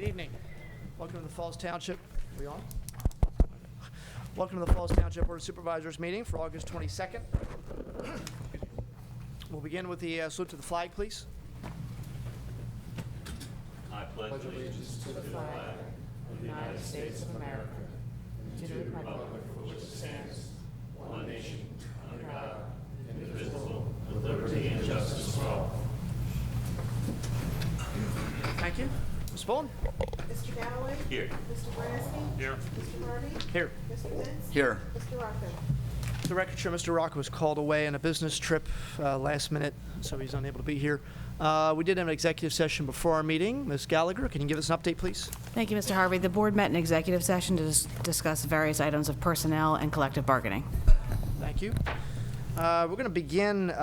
evening. Welcome to the Falls Township. Are we on? Welcome to the Falls Township Board of Supervisors meeting for August 22nd. We'll begin with the salute to the flag, please. I pledge allegiance to the flag of the United States of America, and to the republic for which it stands, one nation, under God, indivisible, with liberty and justice for all. Thank you. Ms. Bowen? Mr. Galloway? Here. Mr. Bransky? Here. Mr. Hardy? Here. Mr. Vince? Here. Mr. Rocco? The record show Mr. Rocco was called away on a business trip last minute, so he's unable to be here. We did have an executive session before our meeting. Ms. Gallagher, can you give us an update, please? Thank you, Mr. Harvey. The board met in executive session to discuss various items of personnel and collective bargaining. Thank you. We're going to begin.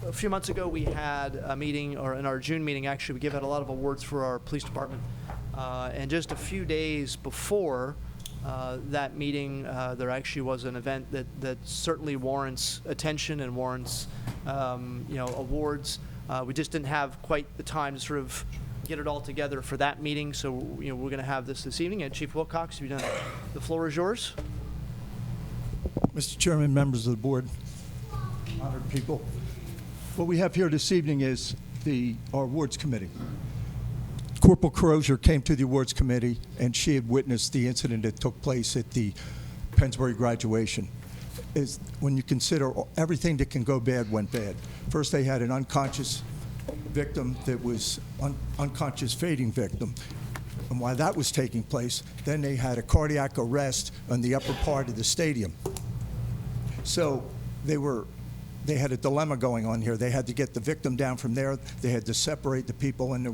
A few months ago, we had a meeting, or in our June meeting, actually, we gave out a lot of awards for our police department. And just a few days before that meeting, there actually was an event that certainly warrants attention and warrants, awards. We just didn't have quite the time to sort of get it all together for that meeting, so we're going to have this evening. And Chief Wilcox, have you done? The floor is yours. Mr. Chairman, members of the board, honored people. What we have here this evening is our awards committee. Corporal Crozier came to the awards committee, and she had witnessed the incident that took place at the Pennsbury graduation. When you consider everything that can go bad went bad. First, they had an unconscious victim that was unconscious fading victim. And while that was taking place, then they had a cardiac arrest on the upper part of the stadium. So they had a dilemma going on here. They had to get the victim down from there. They had to separate the people, and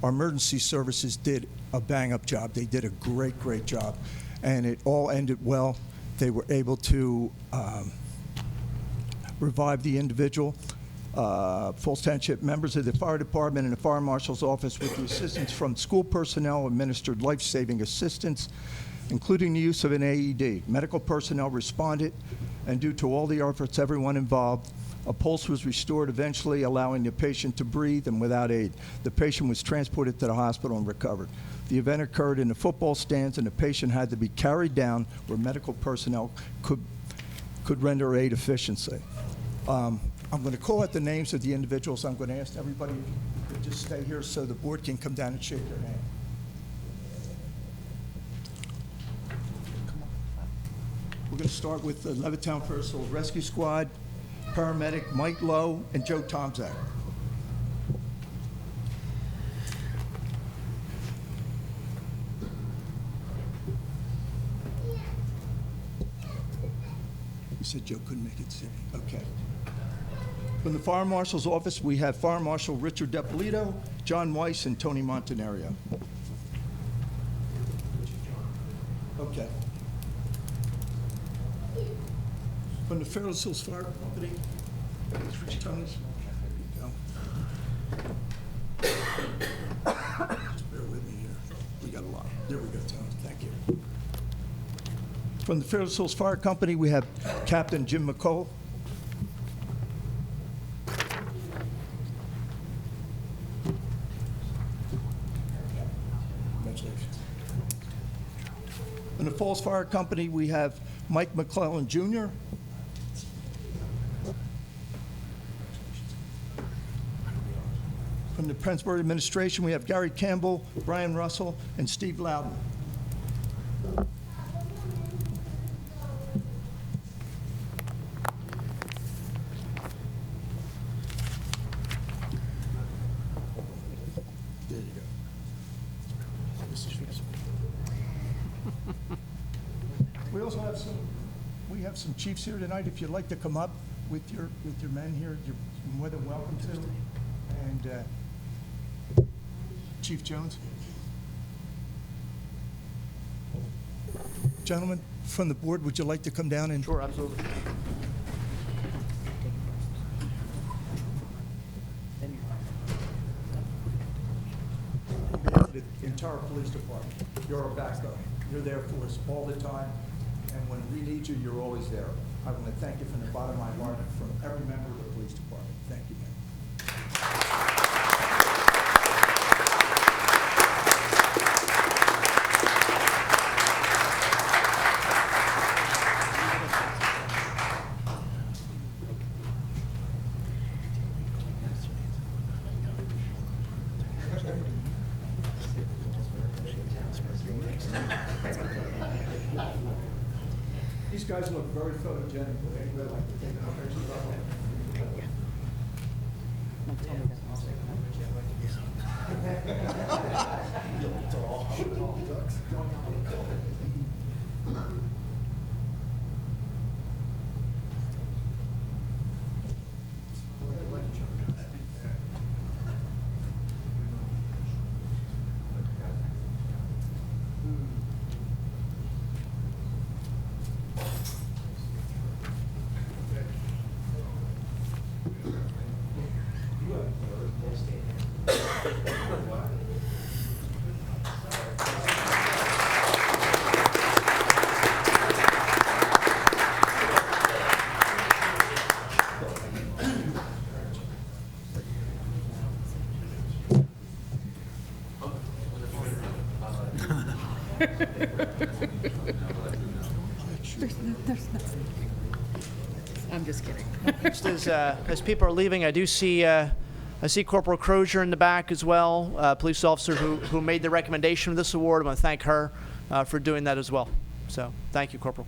our emergency services did a bang-up job. They did a great job, and it all ended well. They were able to revive the individual. Falls Township members of the fire department and the fire marshal's office, with the assistance from school personnel, administered life-saving assistance, including the use of an AED. Medical personnel responded, and due to all the efforts, everyone involved, a pulse was restored, eventually allowing the patient to breathe, and without aid. The patient was transported to the hospital and recovered. The event occurred in the football stands, and the patient had to be carried down where medical personnel could render aid efficiently. I'm going to call out the names of the individuals. I'm going to ask everybody to just stay here so the board can come down and shake their hand. We're going to start with the Levittown Personal Rescue Squad, paramedic Mike Lowe and Joe Tomzak. You said Joe couldn't make it, City. Okay. From the Fire Marshal's office, we have Fire Marshal Richard DePolito, John Weiss, and Tony Montenario. Okay. From the Fairfield Hills Fire Company, Rich Tony. Just bear with me here. We got a lot. There we go, Tony. Thank you. From the Fairfield Hills Fire Company, we have Captain Jim McCall. Congratulations. From the Falls Fire Company, we have Mike McClellan Jr. From the Pennsbury administration, we have Gary Campbell, Brian Russell, and Steve Loudon. There you go. We also have some chiefs here tonight. If you'd like to come up with your men here, you're more than welcome to. And Chief Jones. Gentlemen from the board, would you like to come down and? Sure, absolutely. The entire police department, you're our backbone. You're there for us all the time, and when we need you, you're always there. I want to thank you from the bottom of my heart, from every member of the police department. Thank you, man. These guys look very photogenic. Would anybody like to take a picture of them? I'm just kidding. Just as people are leaving, I see Corporal Crozier in the back as well, police officer who made the recommendation of this award. I want to thank her for doing that as well. So thank you, Corporal.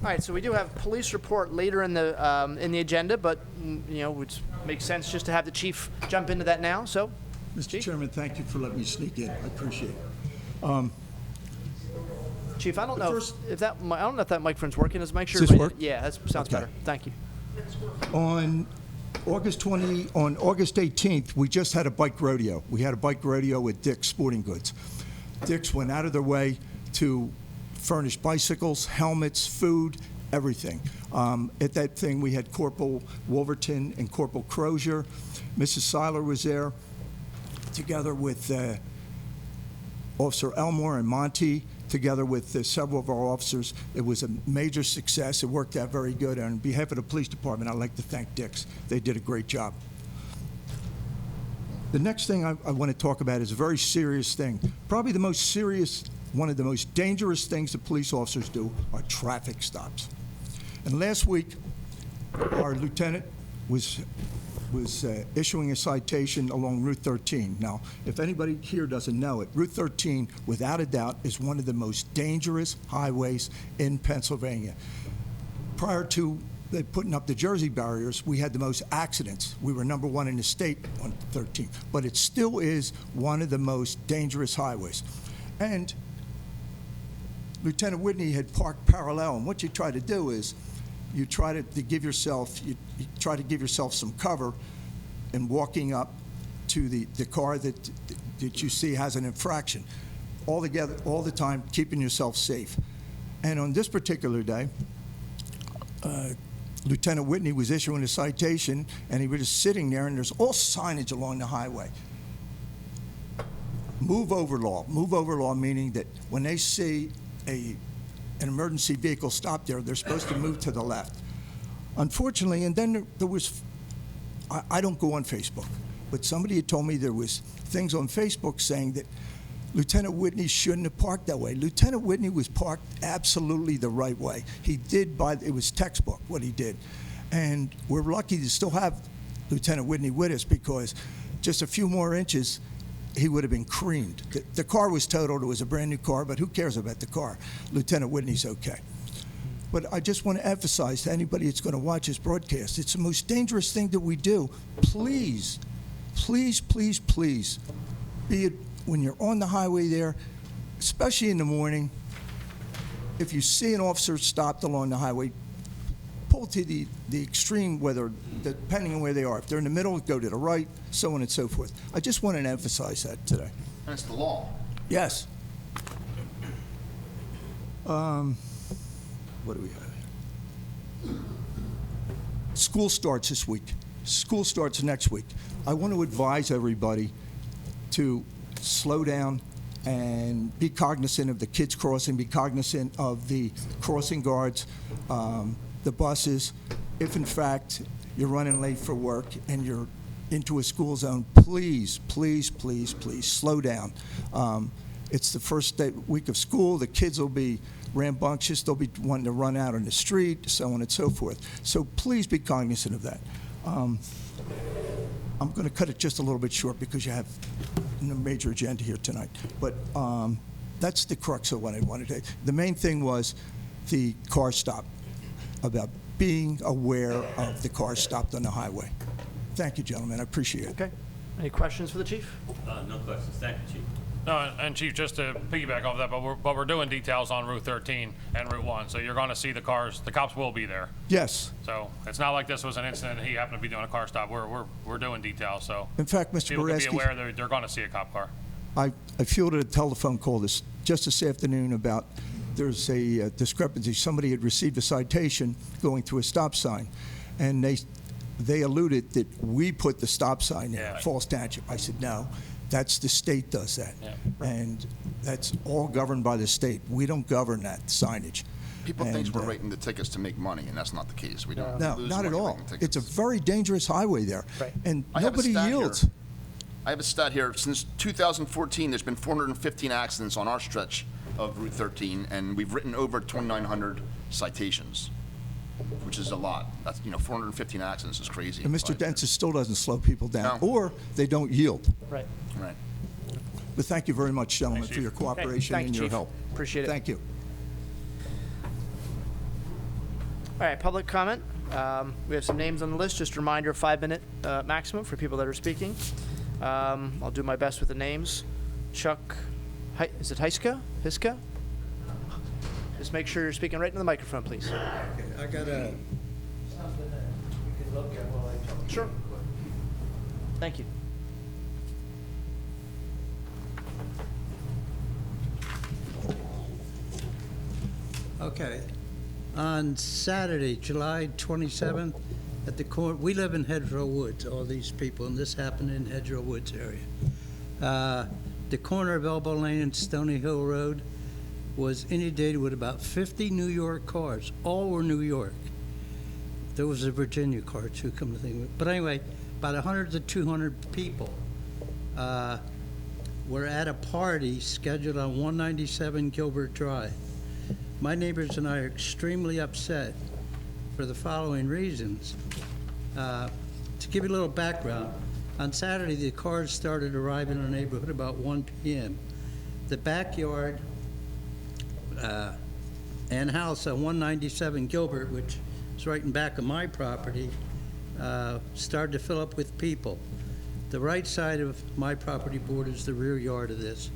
All right, so we do have police report later in the agenda, but which makes sense just to have the chief jump into that now. So, Mr. Chairman, thank you for letting me sneak in. I appreciate it. Chief, I don't know first- if that microphone's working. Let's make sure. Does this work? Yeah, that sounds Okay. better. Thank you. On August 18th, we just had a bike rodeo. We had a bike rodeo at Dick's Sporting Goods. Dick's went out of their way to furnish bicycles, helmets, food, everything. At that thing, we had Corporal Wolverton and Corporal Crozier. Mrs. Seiler was there, together with Officer Elmore and Monty, together with several of our officers. It was a major success. It worked out very good. And on behalf of the police department, I'd like to thank Dick's. They did a great job. The next thing I want to talk about is a very serious thing. Probably the most serious, one of the most dangerous things that police officers do are traffic stops. And last week, our lieutenant was issuing a citation along Route 13. Now, if anybody here doesn't know it, Route 13, without a doubt, is one of the most dangerous highways in Pennsylvania. Prior to putting up the Jersey barriers, we had the most accidents. We were number one in the state on 13, but it still is one of the most dangerous highways. And Lieutenant Whitney had parked parallel, and what you try to do is you try to give yourself some cover in walking up to the car that you see has an infraction. All together, all the time, keeping yourself safe. And on this particular day, Lieutenant Whitney was issuing a citation, and he was just sitting there, and there's all signage along the highway. Move over law meaning that when they see an emergency vehicle stop there, they're supposed to move to the left. Unfortunately, and then there was, I don't go on Facebook, but somebody had told me there was things on Facebook saying that Lieutenant Whitney shouldn't have parked that way. Lieutenant Whitney was parked absolutely the right way. He did it was textbook what he did. And we're lucky to still have Lieutenant Whitney with us, because just a few more inches, he would have been creamed. The car was totaled. It was a brand new car, but who cares about the car? Lieutenant Whitney's okay. But I just want to emphasize to anybody that's going to watch this broadcast, it's the most dangerous thing that we do. Please, please, please, please, be it when you're on the highway there, especially in the morning, if you see an officer stopped along the highway, pull to the extreme, depending on where they are. If they're in the middle, go to the right, so on and so forth. I just wanted to emphasize that today. That's the law. Yes. What do we have here? School starts this week. School starts next week. I want to advise everybody to slow down and be cognizant of the kids crossing, be cognizant of the crossing guards, the buses. If in fact you're running late for work and you're into a school zone, please, please, please, please slow down. It's the first week of school. The kids will be rambunctious. They'll be wanting to run out on the street, so on and so forth. So please be cognizant of that. I'm going to cut it just a little bit short because you have a major agenda here tonight. But that's the crux of what I wanted to. The main thing was the car stop, about being aware of the cars stopped on the highway. Thank you, gentlemen. I appreciate it. Okay. Any questions for the chief? No questions. Thank you, Chief. No, and Chief, just to piggyback off that, but we're doing details on Route 13 and Route 1, so you're going to see the cars. The cops will be there. Yes. So it's not like this was an incident. He happened to be doing a car stop. We're doing details. So In fact, Mr. people can be Boraski, aware they're going to see a cop car. I fielded a telephone call just this afternoon about there's a discrepancy. Somebody had received a citation going through a stop sign, and they alluded that we put the stop sign there, Yeah. Falls Township. I said, no, that's the state does that. Yeah. And that's all governed by the state. We don't govern that signage. People think And, we're writing the tickets to make money, and that's not the case. We don't No, lose not at money all. writing the tickets. It's a very dangerous highway there. Right. And I have a nobody stat here. yields. I have a stat here. Since 2014, there's been 415 accidents on our stretch of Route 13, and we've written over 2,900 citations, which is a lot. That's, 415 accidents is crazy. And Mr. But- Dentsis still doesn't slow people down, No. or they don't yield. Right. Right. But thank you very much, gentlemen, Thanks, for your Chief. cooperation Thank you, and your Chief. help. Appreciate it. Thank you. All right, public comment. We have some names on the list. Just a reminder, 5-minute maximum for people that are speaking. I'll do my best with the names. Chuck, is it Hiska? Just make sure you're speaking right into the microphone, please. I got a. Something that you can look at while I talk. Sure. Thank you. Okay. On Saturday, July 27th, at the corner, we live in Hedgerow Woods, all these people, and this happened in Hedgerow Woods area. The corner of Elbow Lane and Stony Hill Road was inundated with about 50 New York cars. All were New York. There was a Virginia car too, come to think of it. But anyway, about 100 to 200 people were at a party scheduled on 197 Gilbert Drive. My neighbors and I are extremely upset for the following reasons. To give you a little background, on Saturday, the cars started arriving in the neighborhood about 1 p.m. The backyard and house on 197 Gilbert, which is right in back of my property, started to fill up with people. The right side of my property borders the rear yard of this.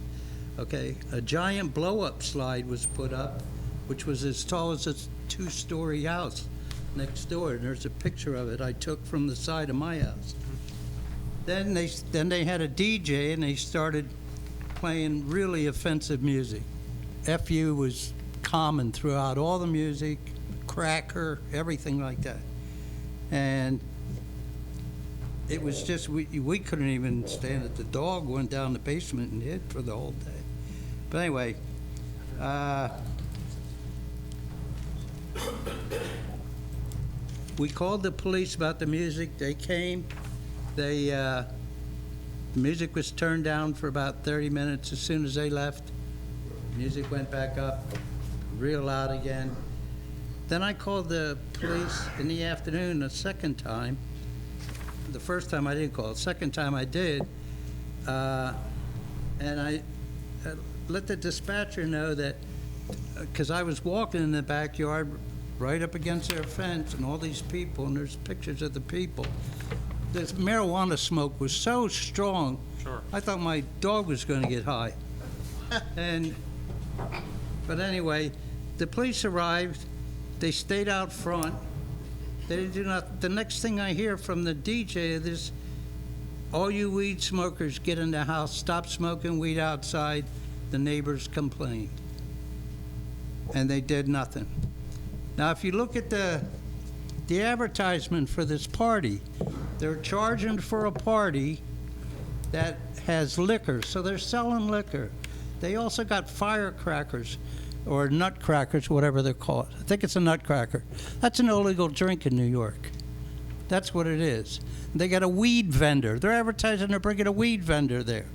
Okay, a giant blow-up slide was put up, which was as tall as a 2-story house next door. And there's a picture of it I took from the side of my house. Then they had a DJ and they started playing really offensive music. FU was common throughout all the music, cracker, everything like that. And it was just, we couldn't even stand it. The dog went down the basement and hid for the whole day. But anyway, we called the police about the music. They came. The music was turned down for about 30 minutes. As soon as they left, music went back up, real loud again. Then I called the police in the afternoon a second time. The first time I didn't call. The second time I did. And I let the dispatcher know that, because I was walking in the backyard right up against their fence and all these people, and there's pictures of the people. The marijuana smoke was so strong, Sure. I thought my dog was going to get high. But anyway, the police arrived. They stayed out front. They didn't do nothing. The next thing I hear from the DJ is, all you weed smokers get in the house, stop smoking weed outside. The neighbors complained. And they did nothing. Now, if you look at the advertisement for this party, they're charging for a party that has liquor, so they're selling liquor. They also got firecrackers, or nutcrackers, whatever they're called. I think it's a nutcracker. That's an illegal drink in New York. That's what it is. They got a weed vendor. They're advertising they're bringing a weed vendor there.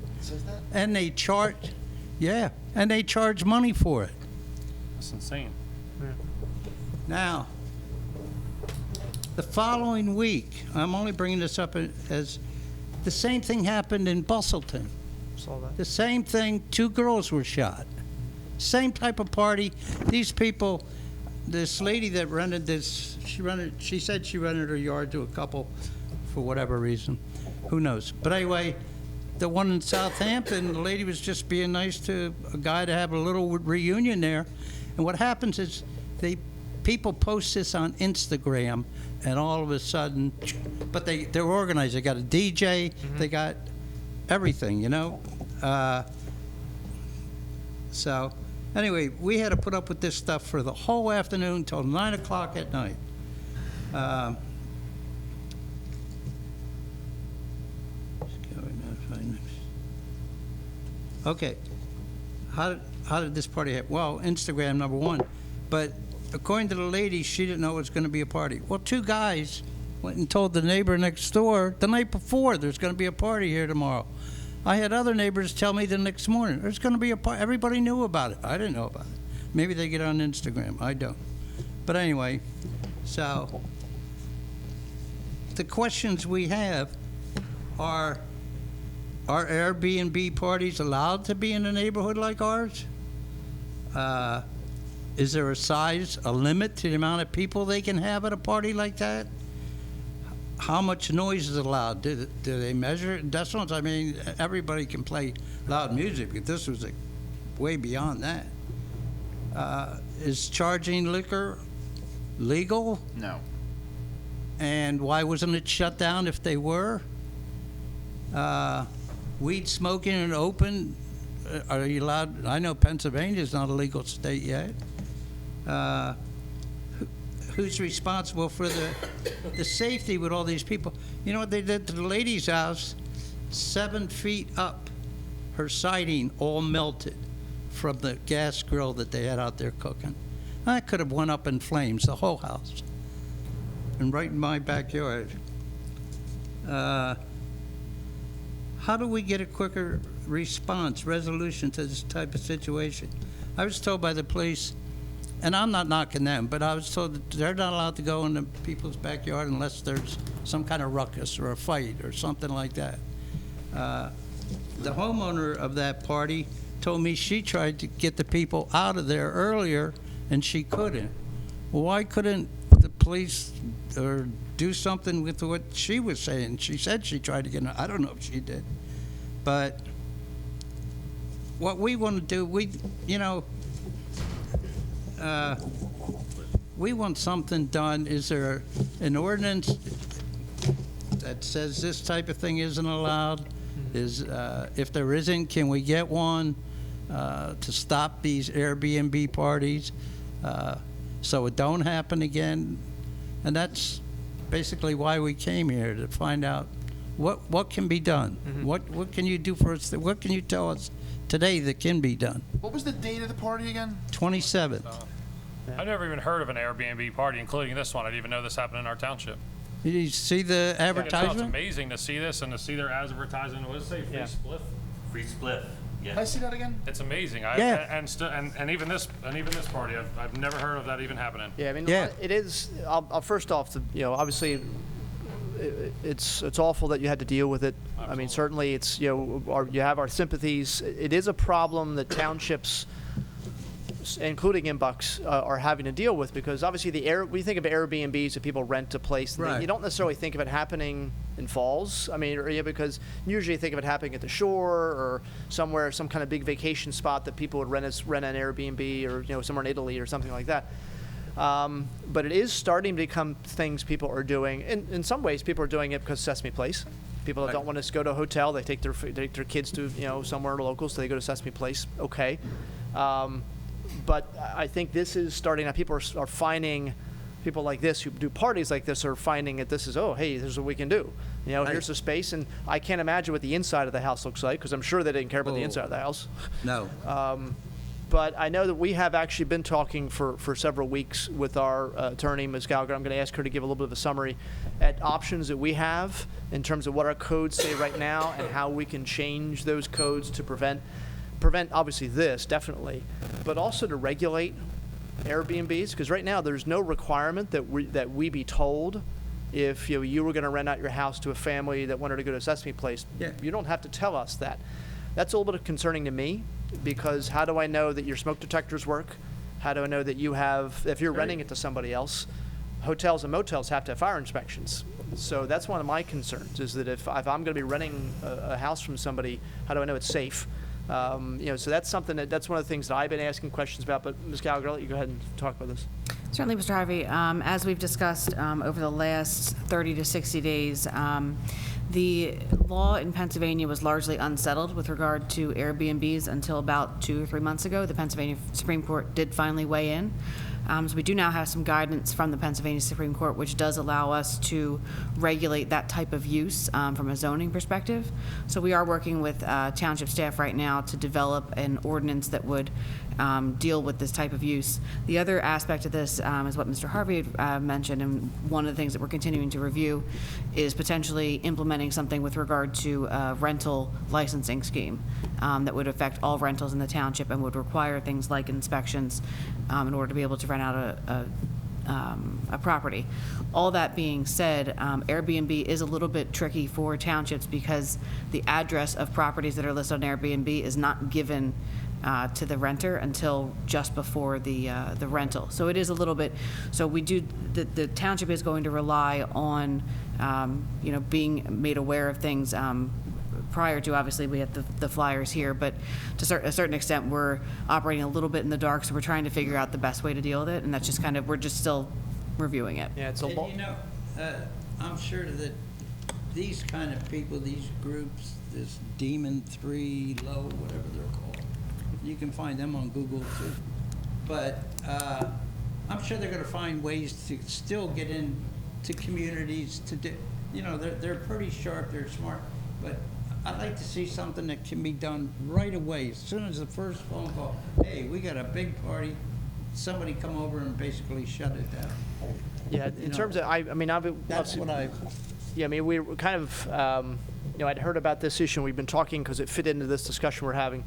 And they charge, Yeah, and they charge money for it. That's insane. Now, the following week, I'm only bringing this up as the same thing happened in Bustleton. Saw that. The same thing, 2 girls were shot. Same type of party. These people, this lady that rented this, she said she rented her yard to a couple for whatever reason. Who knows? But anyway, the one in Southampton, the lady was just being nice to a guy to have a little reunion there. And what happens is people post this on Instagram, and all of a sudden, but they're organized. They got a DJ, they got everything, you know? So anyway, we had to put up with this stuff for the whole afternoon till 9 o'clock at night. Okay, how did this party happen? Well, Instagram, number one. But according to the lady, she didn't know it was going to be a party. Well, 2 guys went and told the neighbor next door the night before, there's going to be a party here tomorrow. I had other neighbors tell me the next morning, there's going to be a party. Everybody knew about it. I didn't know about it. Maybe they get on Instagram. I don't. But anyway, so the questions we have are Airbnb parties allowed to be in a neighborhood like ours? Is there a limit to the amount of people they can have at a party like that? How much noise is allowed? Do they measure it in decibels? I mean, everybody can play loud music, but this was way beyond that. Is charging liquor legal? No. And why wasn't it shut down if they were? Weed smoking in open, are you allowed? I know Pennsylvania's not a legal state yet. Who's responsible for the safety with all these people? You know what they did to the lady's house? 7 feet up, her siding all melted from the gas grill that they had out there cooking. That could have went up in flames, the whole house. And right in my backyard. How do we get a quicker resolution to this type of situation? I was told by the police, and I'm not knocking them, but I was told that they're not allowed to go into people's backyard unless there's some kind of ruckus or a fight or something like that. The homeowner of that party told me she tried to get the people out of there earlier, and she couldn't. Well, why couldn't the police or do something with what she was saying? She said she tried to get I don't know if she did. But what we want to do, we want something done. Is there an ordinance that says this type of thing isn't allowed? If there isn't, can we get one to stop these Airbnb parties so it don't happen again? And that's basically why we came here, to find out what can be done. What can you do for us? What can you tell us today that can be done? What was the date of the party again? 27th. I've never even heard of an Airbnb party, including this one. I didn't even know this happened in our township. Did you see the It's advertisement? amazing to see this and to see their advertising. What does it say? Free Yeah. spliff? Free spliff. Can I see that again? It's amazing. Yeah. And even this party, I've never heard of that even happening. Yeah, I mean, Yeah. it is. I'll first off, obviously, it's awful that you had to deal with it. I mean, certainly, it's you have our sympathies. It is a problem that townships, including Imbucks, are having to deal with, because obviously we think of Airbnbs that people rent a place. Right. You don't necessarily think of it happening in Falls. I mean, because usually you think of it happening at the shore or somewhere, some kind of big vacation spot that people would rent an Airbnb, or somewhere in Italy or something like that. But it is starting to become things people are doing. In some ways, people are doing it because Sesame Place. People that don't want to go to a hotel, they take their kids to somewhere local, so they go to Sesame Place. Okay. But I think this is starting. People are finding, people like this who do parties like this are finding that this is, hey, this is what we can do. Here's the space, and I can't imagine what the inside of the house looks like, because I'm sure they didn't care about the inside of the house. No. But I know that we have actually been talking for several weeks with our attorney, Ms. Gallagher. I'm going to ask her to give a little bit of a summary at options that we have in terms of what our codes say right now and how we can change those codes to prevent prevent, obviously, this, definitely, but also to regulate Airbnbs, because right now, there's no requirement that we be told if you were going to rent out your house to a family that wanted to go to a Sesame Place. Yeah. You don't have to tell us that. That's a little bit concerning to me, because how do I know that your smoke detectors work? How do I know that you have, if you're renting it to somebody else, hotels and motels have to have fire inspections. So that's one of my concerns, is that if I'm going to be renting a house from somebody, how do I know it's safe? So that's something that's one of the things that I've been asking questions about. But Ms. Gallagher, I'll let you go ahead and talk about this. Certainly, Mr. Harvey. As we've discussed over the last 30 to 60 days, the law in Pennsylvania was largely unsettled with regard to Airbnbs until about 2 or 3 months ago. The Pennsylvania Supreme Court did finally weigh in. So we do now have some guidance from the Pennsylvania Supreme Court, which does allow us to regulate that type of use from a zoning perspective. So we are working with Township staff right now to develop an ordinance that would deal with this type of use. The other aspect of this is what Mr. Harvey had mentioned, and one of the things that we're continuing to review is potentially implementing something with regard to a rental licensing scheme that would affect all rentals in the township and would require things like inspections in order to be able to rent out a property. All that being said, Airbnb is a little bit tricky for townships because the address of properties that are listed on Airbnb is not given to the renter until just before the rental. So it is a little bit, so we do, the township is going to rely on, being made aware of things prior to, obviously, we have the flyers here, but to a certain extent, we're operating a little bit in the dark, so we're trying to figure out the best way to deal with it, and that's just kind of, we're just still reviewing it. Yeah, it's a And I'm sure that these kind of people, these groups, this Demon 3, Low, whatever they're called, you can find them on Google too. But I'm sure they're going to find ways to still get into communities to do, they're pretty sharp, they're smart, but I'd like to see something that can be done right away. As soon as the first phone call, hey, we got a big party, somebody come over and basically shut it down. Yeah, in terms of, That's what I. Yeah, we were kind of, I'd heard about this issue, and we've been talking because it fit into this discussion we're having.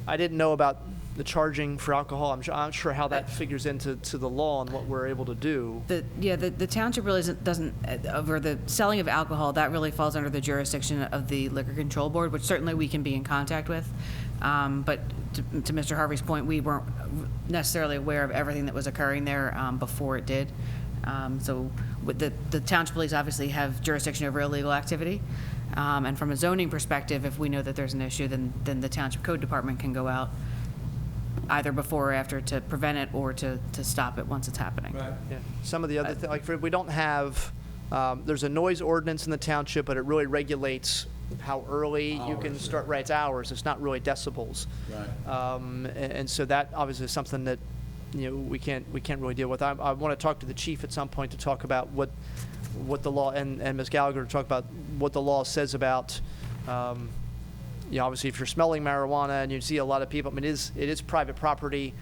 I didn't know about the charging for alcohol. I'm not sure how that figures into the law and what we're able to do. The township really doesn't, over the selling of alcohol, that really falls under the jurisdiction of the Liquor Control Board, which certainly we can be in contact with. But to Mr. Harvey's point, we weren't necessarily aware of everything that was occurring there before it did. So with the township police obviously have jurisdiction over illegal activity. And from a zoning perspective, if we know that there's an issue, then the Township Code Department can go out either before or after to prevent it or to stop it once it's happening. Right. Yeah. Some of the other things, like we don't have, there's a noise ordinance in the township, but it really regulates how early you can start. Right, it's hours. It's not really decibels. Right. And so that obviously is something that we can't really deal with. I want to talk to the chief at some point to talk about what the law, and Ms. Gallagher to talk about what the law says about. Obviously, if you're smelling marijuana and you see a lot of people, it is private property,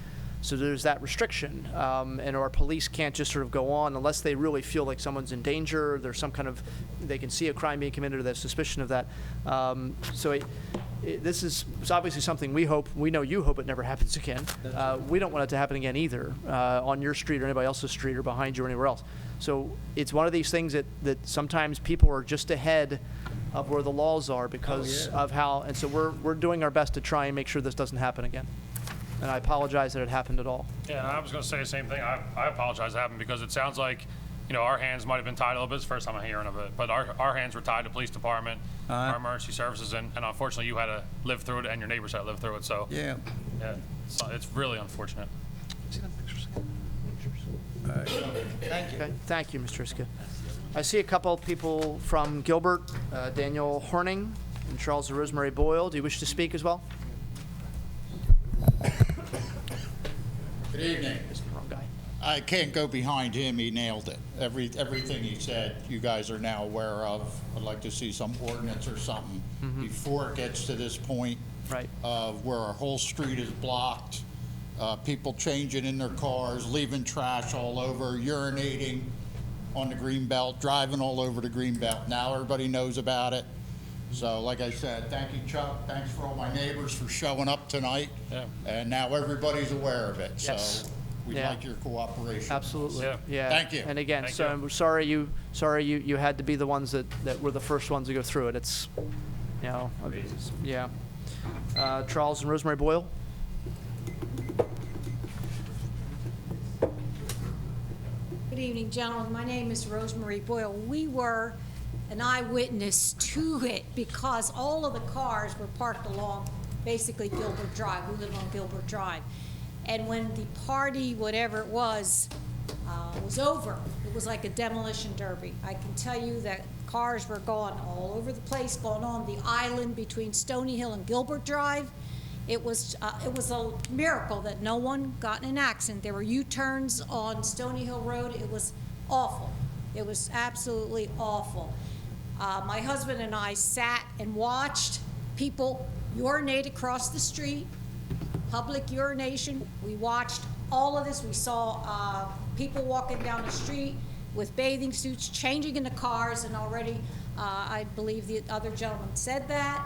so there's that restriction. And our police can't just sort of go on unless they really feel like someone's in danger, there's some kind of, they can see a crime being committed or there's suspicion of that. This is obviously something we know you hope it never happens again. We don't want it to happen again either, on your street or anybody else's street or behind you or anywhere else. So it's one of these things that sometimes people are just ahead of where the laws are because of how, and so we're doing our best to try and make sure this doesn't happen again. And I apologize that it happened at all. Yeah, and I was going to say the same thing. I apologize it happened because it sounds like, our hands might have been tied a little bit. It's the first time I'm hearing of it. But our hands were tied to police department, our emergency services, and unfortunately you had to live through it and your neighbors had to live through it. So Yeah. it's really unfortunate. All right. Thank you. Okay, thank you, Mr. Iska. I see a couple of people from Gilbert, Daniel Horning and Charles and Rosemary Boyle. Do you wish to speak as well? Good evening. This is the wrong guy. I can't go behind him. He nailed it. Everything he said, you guys are now aware of. I'd like to see some ordinance or something before it gets to this point Right. of where our whole street is blocked, people changing in their cars, leaving trash all over, urinating on the green belt, driving all over the green belt. Now everybody knows about it. So like I said, thank you, Chuck. Thanks for all my neighbors for showing up tonight. Yeah. And now everybody's aware of it, so Yes. we'd Yeah. like your cooperation. Absolutely. Yeah. Yeah. Thank you. And again, Thank so you. I'm sorry you had to be the ones that were the first ones to go through it. It's, you know, yeah. Charles and Rosemary Boyle? Good evening, gentlemen. My name is Rosemary Boyle. We were an eyewitness to it because all of the cars were parked along basically Gilbert Drive. We live on Gilbert Drive. And when the party, whatever it was over, it was like a demolition derby. I can tell you that cars were gone all over the place, going on the island between Stony Hill and Gilbert Drive. It was a miracle that no one got in an accident. There were U-turns on Stony Hill Road. It was awful. It was absolutely awful. My husband and I sat and watched people urinate across the street, public urination. We watched all of this. We saw people walking down the street with bathing suits, changing into cars, and already, I believe the other gentleman said that.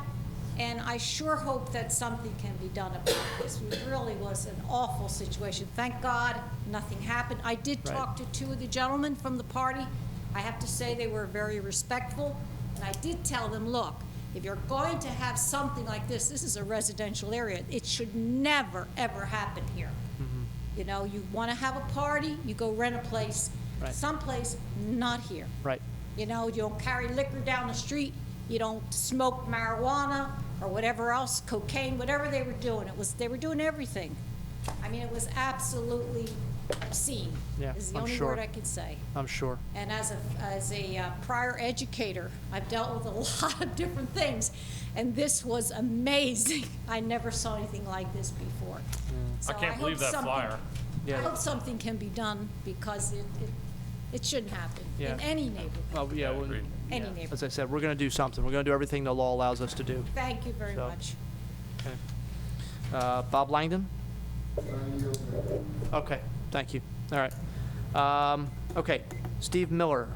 And I sure hope that something can be done about this. It really was an awful situation. Thank God nothing happened. I did talk to two of the gentlemen from the party. I have to say they were very respectful. And I did tell them, look, if you're going to have something like this is a residential area. It should never, ever happen here. You know, you want to have a party, you go rent a place, someplace, not here. Right. You know, you don't carry liquor down the street, you don't smoke marijuana or whatever else, cocaine, whatever they were doing. They were doing everything. I mean, it was absolutely obscene. Yeah, Is the I'm only sure. word I could say. I'm sure. And as a prior educator, I've dealt with a lot of different things, and this was amazing. I never saw anything like this before. So I can't hope believe that something- flyer. I hope something can be done because it shouldn't happen Yeah. in any neighborhood. Well, yeah, well, agreed. Any yeah. neighborhood. As I said, we're going to do something. We're going to do everything the law allows us to do. Thank you very So- much. Okay. Bob Langdon? Okay, thank you. All right. Okay, Steve Miller.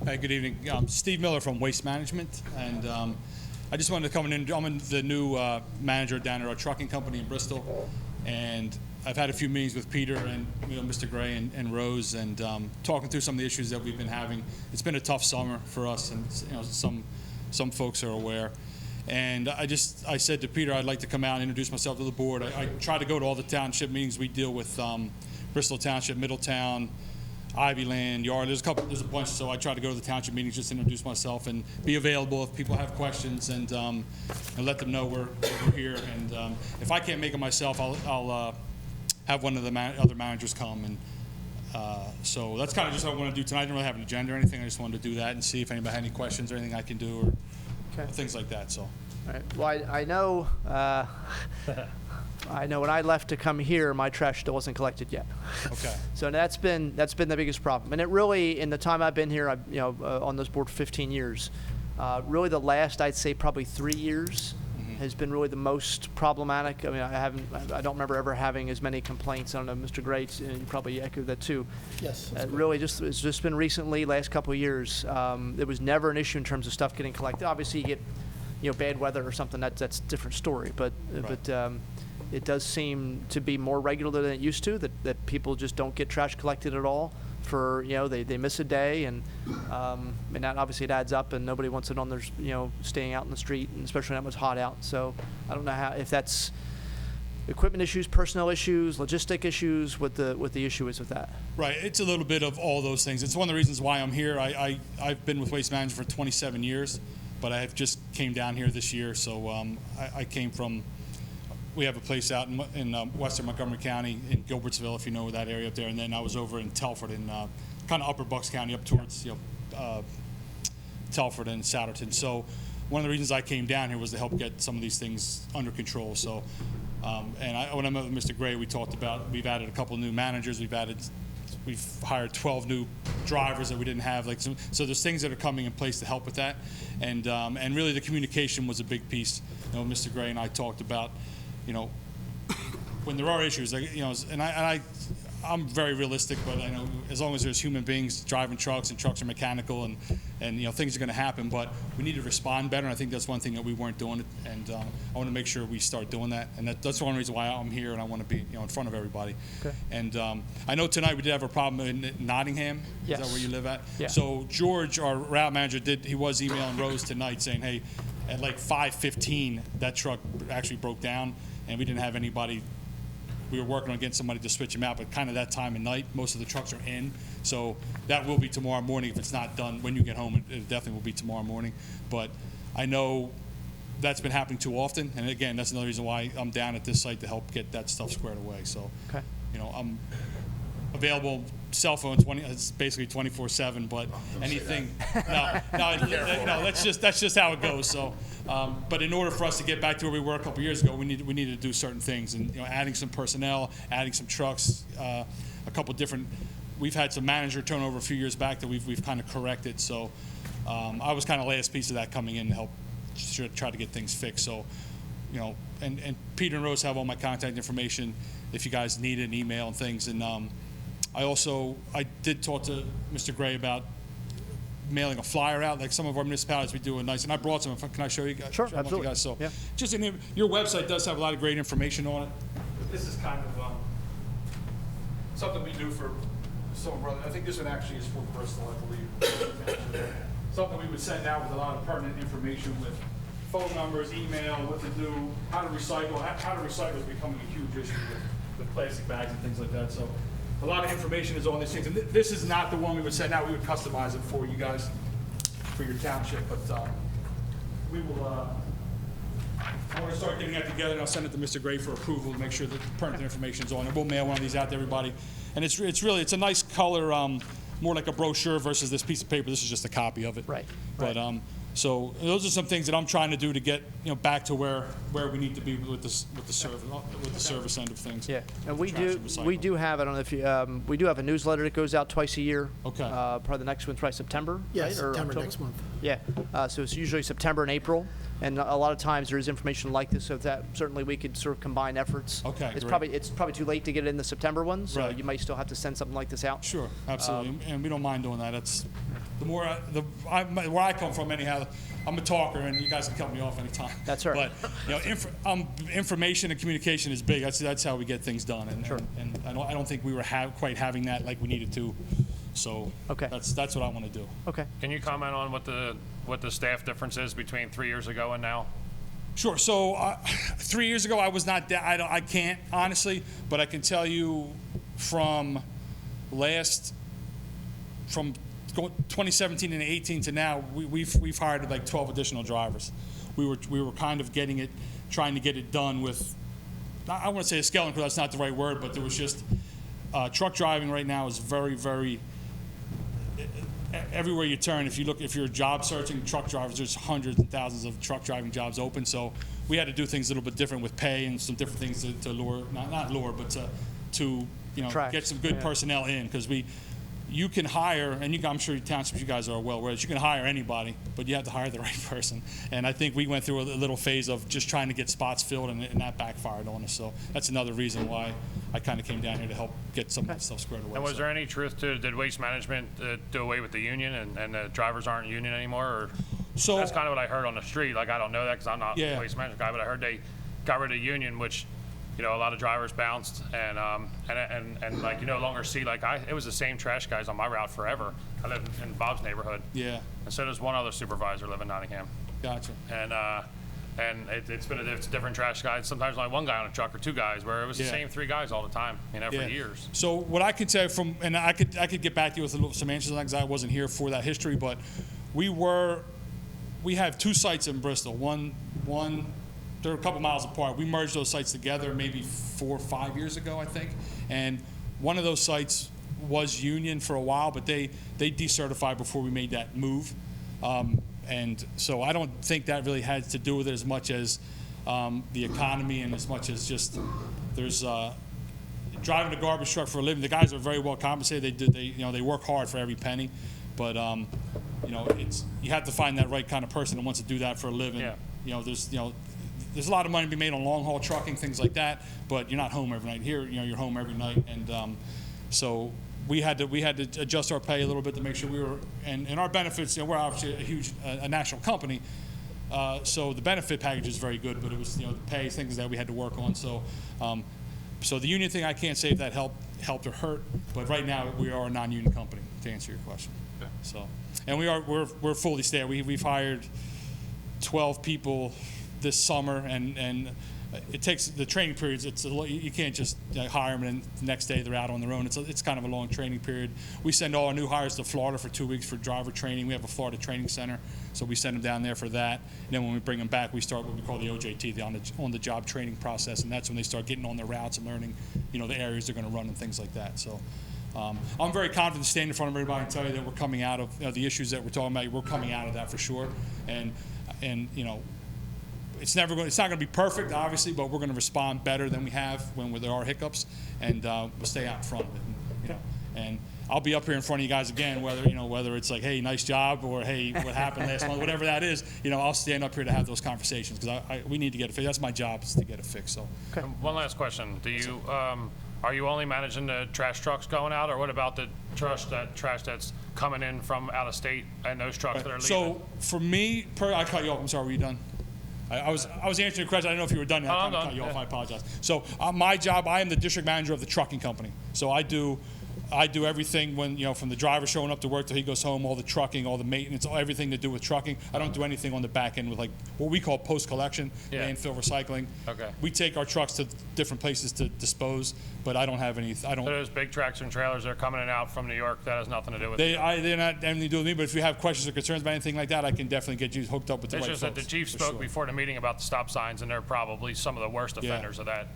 Hi, good evening. Steve Miller from Waste Management, and I just wanted to come in. I'm the new manager down at our trucking company in Bristol, and I've had a few meetings with Peter and Mr. Gray and Rose, and talking through some of the issues that we've been having. It's been a tough summer for us, and some folks are aware. And I said to Peter, I'd like to come out and introduce myself to the board. I try to go to all the township meetings we deal with, Bristol Township, Middletown, Ivyland, Yard. There's a bunch, so I try to go to the township meetings, just introduce myself and be available if people have questions, and let them know we're here. And if I can't make it myself, I'll have one of the other managers come. And so that's kind of just what I want to do tonight. I didn't really have an agenda or anything. I just wanted to do that and see if anybody had any questions or anything I can do or things like that. So. All right. Well, I know. I know when I left to come here, my trash still wasn't collected yet. Okay. So that's been the biggest problem. And it really, in the time I've been here, on this board for 15 years, really the last, I'd say probably 3 years has been really the most problematic. I mean, I don't remember ever having as many complaints. I don't know, Mr. Gray, you probably echoed that too. Yes. Really, it's just been recently, last couple of years. It was never an issue in terms of stuff getting collected. Obviously, you get, bad weather or something. That's a different story. But it does seem to be more regular than it used to. That people just don't get trash collected at all. For they miss a day, and that obviously it adds up, and nobody wants it on their staying out in the street, and especially when it was hot out. So I don't know if that's equipment issues, personnel issues, logistic issues, what the issue is with that. Right, it's a little bit of all those things. It's one of the reasons why I'm here. I've been with Waste Management for 27 years, but I have just came down here this year. So I came from. We have a place out in western Montgomery County, in Gilbertsville, if you know that area up there. And then I was over in Telford, in kind of upper Bucks County, up towards Telford and Souderton. So one of the reasons I came down here was to help get some of these things under control. So, when I met with Mr. Gray, we talked about, we've added a couple new managers. We've hired 12 new drivers that we didn't have. So there's things that are coming in place to help with that. And really the communication was a big piece. Mr. Gray and I talked about, when there are issues, like, you know, I'm very realistic, but I know as long as there's human beings driving trucks and trucks are mechanical and you know, things are going to happen, but we need to respond better. And I think that's one thing that we weren't doing, and I want to make sure we start doing that. And that's one reason why I'm here, and I want to be, you know, in front of everybody. Okay. And I know tonight we did have a problem in Nottingham. Yes. Is that where you live at? Yeah. So George, our route manager, he was emailing Rose tonight saying, hey, at like 5:15, that truck actually broke down, and we didn't have anybody. We were working on getting somebody to switch them out, but kind of that time of night, most of the trucks are in. So that will be tomorrow morning. If it's not done when you get home, it definitely will be tomorrow morning. But I know that's been happening too often. And again, that's another reason why I'm down at this site to help get that stuff squared away. So, Okay. you know, I'm available, cell phone, it's basically 24/7, but anything, no, that's just how it goes. So, but in order for us to get back to where we were a couple years ago, we need to do certain things, and you know, adding some personnel, adding some trucks, a couple different. We've had some manager turnover a few years back that we've kind of corrected. So, I was kind of last piece of that coming in to help try to get things fixed. So, you know, and Peter and Rose have all my contact information if you guys need an email and things. And I did talk to Mr. Gray about mailing a flyer out. Like some of our municipalities, we do a nice, and I brought some. Can I show you guys? Sure, show them with absolutely. You guys? So, Yeah. just your website does have a lot of great information on it. This is kind of something we do for some brother. I think this one actually is for Bristol, I believe. Something we would send out with a lot of pertinent information with phone numbers, email, what to do, how to recycle. How to recycle is becoming a huge issue with plastic bags and things like that. So a lot of information is on these things. And this is not the one we would send out. We would customize it for you guys, for your township. But we will, I'm going to start getting that together, and I'll send it to Mr. Gray for approval to make sure that pertinent information is on it. We'll mail one of these out to everybody. And it's a nice color, more like a brochure versus this piece of paper. This is just a copy of it. Right. But so those are some things that I'm trying to do to get, you know, back to where we need to be with the service end of things. Yeah, and we Trash do and recycling. we do have, I don't know if you, we do have a newsletter that goes out twice a year. Okay. Probably the next one's probably September, Yeah, right? Or September October? next month. Yeah, so it's usually September and April, and a lot of times there is information like this, so that certainly we could sort of combine efforts. Okay, It's great. probably too late to get it in the September one, so Right. you might still have to send something like this out. Sure, absolutely, and we don't mind doing that. It's the more where I come from, anyhow. I'm a talker, and you guys can cut me off anytime. That's right. But you know, information and communication is big. That's how we get things done. And, Sure. and I don't think we were quite having that like we needed to. So Okay. that's what I want to do. Okay. Can you comment on what the staff difference is between 3 years ago and now? Sure. So 3 years ago, I was not. I can't honestly, but I can tell you from 2017 and 18 to now, we've hired like 12 additional drivers. We were kind of trying to get it done with. I want to say a skeleton because that's not the right word, but there was just truck driving right now is very, very. Everywhere you turn, if you're job searching truck drivers, there's hundreds and thousands of truck driving jobs open. So we had to do things a little bit different with pay and some different things to lure, not lure, but to Attract, get some good personnel in, because you can hire, and I'm sure townships, you guys are well aware, you can hire anybody, but you have to hire the right person. And I think we went through a little phase of just trying to get spots filled, and that backfired on us. So that's another reason why I kind of came down here to help get some of that stuff squared away. And was there any truth to, did Waste Management do away with the union and the drivers aren't union anymore? Or So that's kind of what I heard on the street. Like, I don't know that because I'm not Yeah. a Waste Management guy, but I heard they got rid of the union, which, you know, a lot of drivers bounced and like, you no longer see, like, it was the same trash guys on my route forever. I live in Bob's neighborhood. Yeah, And so does one other supervisor live in Nottingham. gotcha. And it's different trash guys. Sometimes only one guy on a truck or two guys, where it was the Yeah. same same three guys all the time, you know, for Yeah. years. So what I could tell you and I could get back to you with some answers on that, because I wasn't here for that history, but we have two sites in Bristol. One, they're a couple miles apart. We merged those sites together maybe 4 or 5 years ago, I think. And one of those sites was union for a while, but they decertified before we made that move. And so I don't think that really had to do with it as much as the economy, and as much as just there's driving a garbage truck for a living. The guys are very well compensated. They work hard for every penny, but you have to find that right kind of person that wants to do that for a living. Yeah. there's a lot of money to be made on long-haul trucking, things like that, but you're not home every night. Here, you're home every night, and so we had to adjust our pay a little bit to make sure we were, and our benefits, we're obviously a huge, a national company, so the benefit package is very good, but it was, the pay, things that we had to work on, so the union thing, I can't say if that helped or hurt, but right now, we are a non-union company, to answer your question. Okay. So, and we're fully staffed. We've hired 12 people this summer, and it takes the training periods. You can't just hire them and then the next day they're out on their own. It's kind of a long training period. We send all our new hires to Florida for 2 weeks for driver training. We have a Florida training center, so we send them down there for that. And then when we bring them back, we start what we call the OJT, the on-the-job training process, and that's when they start getting on their routes and learning, the areas they're going to run and things like that. So. I'm very confident to stand in front of everybody and tell you that we're coming out of the issues that we're talking about. We're coming out of that for sure, and it's not going to be perfect, obviously, but we're going to respond better than we have when there are hiccups, and we'll stay out in front of it. And I'll be up here in front of you guys again, whether it's like, hey, nice job, or hey, what happened last month, whatever that is. I'll stand up here to have those conversations because we need to get it fixed. That's my job, is to get it fixed. So. Okay. One last question: do you? Are you only managing the trash trucks going out, or what about the trash that's coming in from out of state and those trucks that are leaving? So for me, I cut you off. I'm sorry, were you done? I was answering your question. I didn't know if you were done. I cut you off. I apologize. So my job, I am the district manager of the trucking company. So I do everything when, from the driver showing up to work till he goes home, all the trucking, all the maintenance, everything to do with trucking. I don't do anything on the back end with like what we call post-collection, landfill recycling. Okay. We take our trucks to different places to dispose, but I don't have any, So those big tractors and trailers that are coming in and out from New York, that has nothing to do with they're not anything to do with me, but if you have questions or concerns about anything like that, I can definitely get you hooked up with the right folks. It's just that the chief spoke before the meeting about the stop signs, and they're probably some of the worst offenders of that.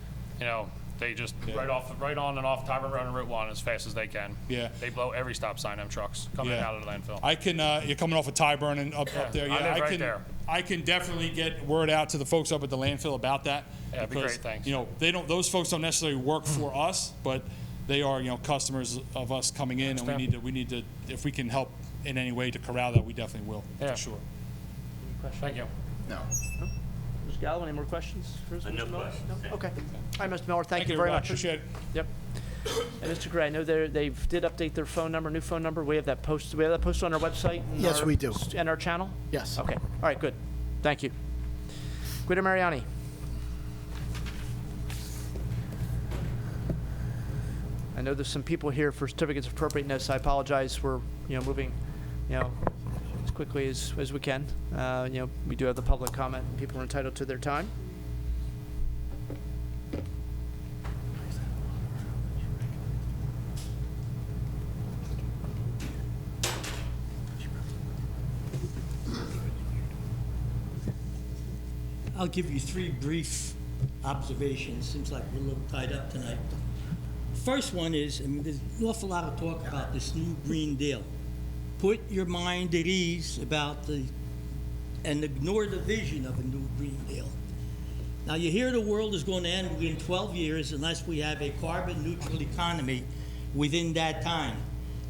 They just right on and off Tyrant Road and Route 1 as fast as they can. Yeah. They blow every stop sign, them trucks coming out of the landfill. I can, you're coming off of Tyburn and up there. Yeah, I live right there. I can definitely get word out to the folks up at the landfill about that. Yeah, that'd be great, thanks. Those folks don't necessarily work for us, but they are, customers of us coming in, and we need to, if we can help in any way to corral that, we definitely will, for sure. Thank you. No. Mr. Gallo, any more questions for Mr. No Miller? questions. No? Okay. All right, Mr. Miller, thank you very much. Appreciate it. Yep. And Mr. Gray, I know they did update their phone number, new phone number. We have that posted. We have that posted on our website. Yes, we do. And our channel. Yes. Okay. All right. Good. Thank you. Guido Mariani. I know there's some people here for certificates of appropriateness. I apologize. We're moving as quickly as we can. We do have the public comment. People are entitled to their time. I'll give you 3 brief observations. Seems like we're a little tied up tonight. First one is, there's an awful lot of talk about this new Green Deal. Put your mind at ease about and ignore the vision of a new Green Deal. Now, you hear the world is going to end within 12 years unless we have a carbon-neutral economy within that time.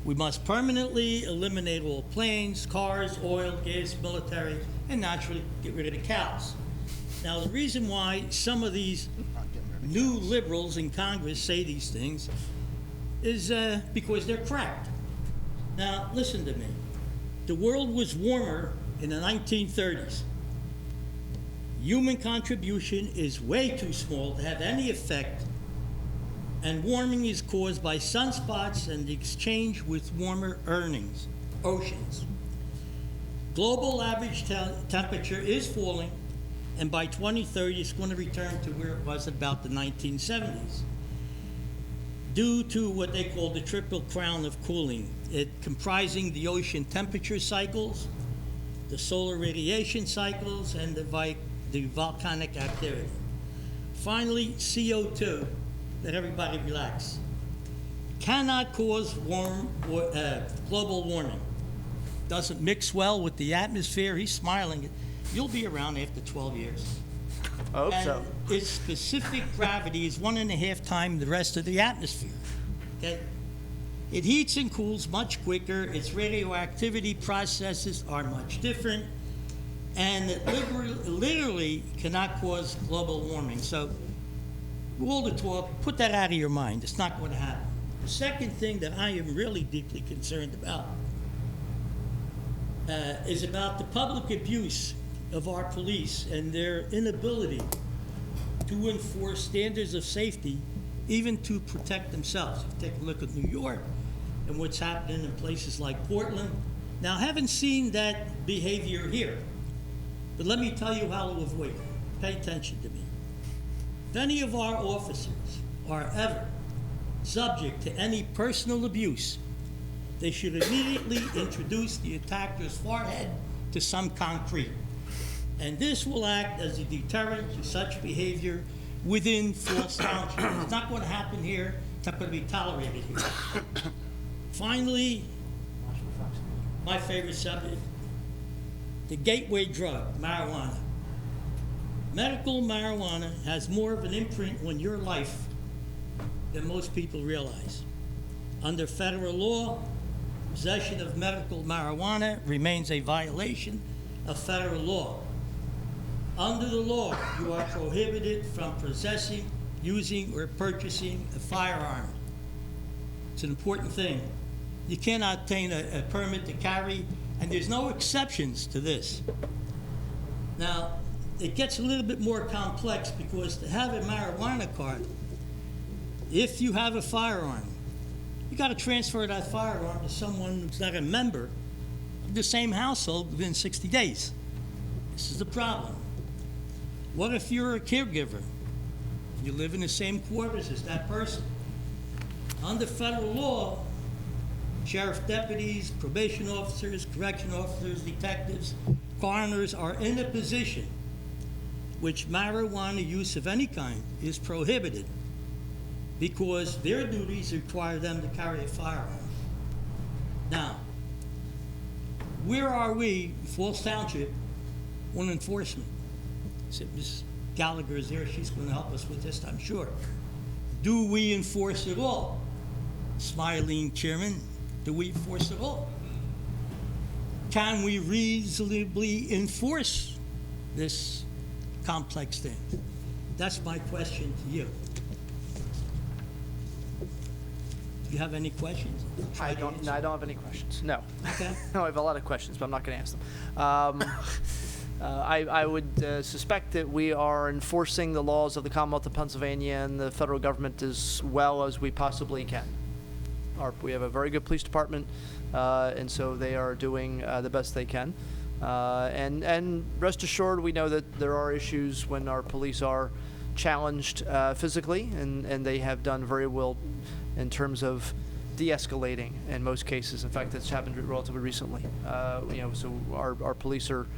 We must permanently eliminate all planes, cars, oil, gas, military, and naturally get rid of the cows. Now, the reason why some of these new liberals in Congress say these things is because they're cracked. Now, listen to me. The world was warmer in the 1930s. Human contribution is way too small to have any effect, and warming is caused by sunspots and the exchange with warmer oceans. Global average temperature is falling, and by 2030, it's going to return to where it was about the 1970s. Due to what they call the triple crown of cooling, it comprising the ocean temperature cycles, the solar radiation cycles, and the volcanic activity. Finally, CO2, let everybody relax, cannot cause global warming. Doesn't mix well with the atmosphere. He's smiling. You'll be around after 12 years. I hope so. Its specific gravity is 1.5 times the rest of the atmosphere. Okay? It heats and cools much quicker. Its radioactivity processes are much different. and it literally cannot cause global warming. So all the talk, put that out of your mind. It's not going to happen. The second thing that I am really deeply concerned about is about the public abuse of our police and their inability to enforce standards of safety, even to protect themselves. Take a look at New York and what's happening in places like Portland. Now, I haven't seen that behavior here, but let me tell you how to avoid it. Pay attention to me. If any of our officers are ever subject to any personal abuse, they should immediately introduce the attacker's forehead to some concrete. And this will act as a deterrent to such behavior within Falls Township. It's not going to happen here. It's not going to be tolerated here. Finally, my favorite subject, the gateway drug, marijuana. Medical marijuana has more of an imprint on your life than most people realize. Under federal law, possession of medical marijuana remains a violation of federal law. Under the law, you are prohibited from possessing, using, or purchasing a firearm. It's an important thing. You cannot obtain a permit to carry, and there's no exceptions to this. Now, it gets a little bit more complex because to have a marijuana card, if you have a firearm, you got to transfer that firearm to someone who's not a member of the same household within 60 days. This is the problem. What if you're a caregiver? You live in the same quarters as that person. Under federal law, sheriff deputies, probation officers, correction officers, detectives, coroners are in a position which marijuana use of any kind is prohibited because their duties require them to carry a firearm. Now, where are we, Falls Township, on enforcement? So Ms. Gallagher is there, she's going to help us with this, I'm sure. Do we enforce it all? Smiling Chairman, do we enforce it all? Can we reasonably enforce this complex thing? That's my question to you. Do you have any questions? I don't have any questions. No. Okay. No, I have a lot of questions, but I'm not going to ask them. I would suspect that we are enforcing the laws of the Commonwealth of Pennsylvania and the federal government as well as we possibly can. We have a very good police department, and so they are doing the best they can. And rest assured, we know that there are issues when our police are challenged physically, and they have done very well in terms of de-escalating in most cases. In fact, that's happened relatively recently. So our police are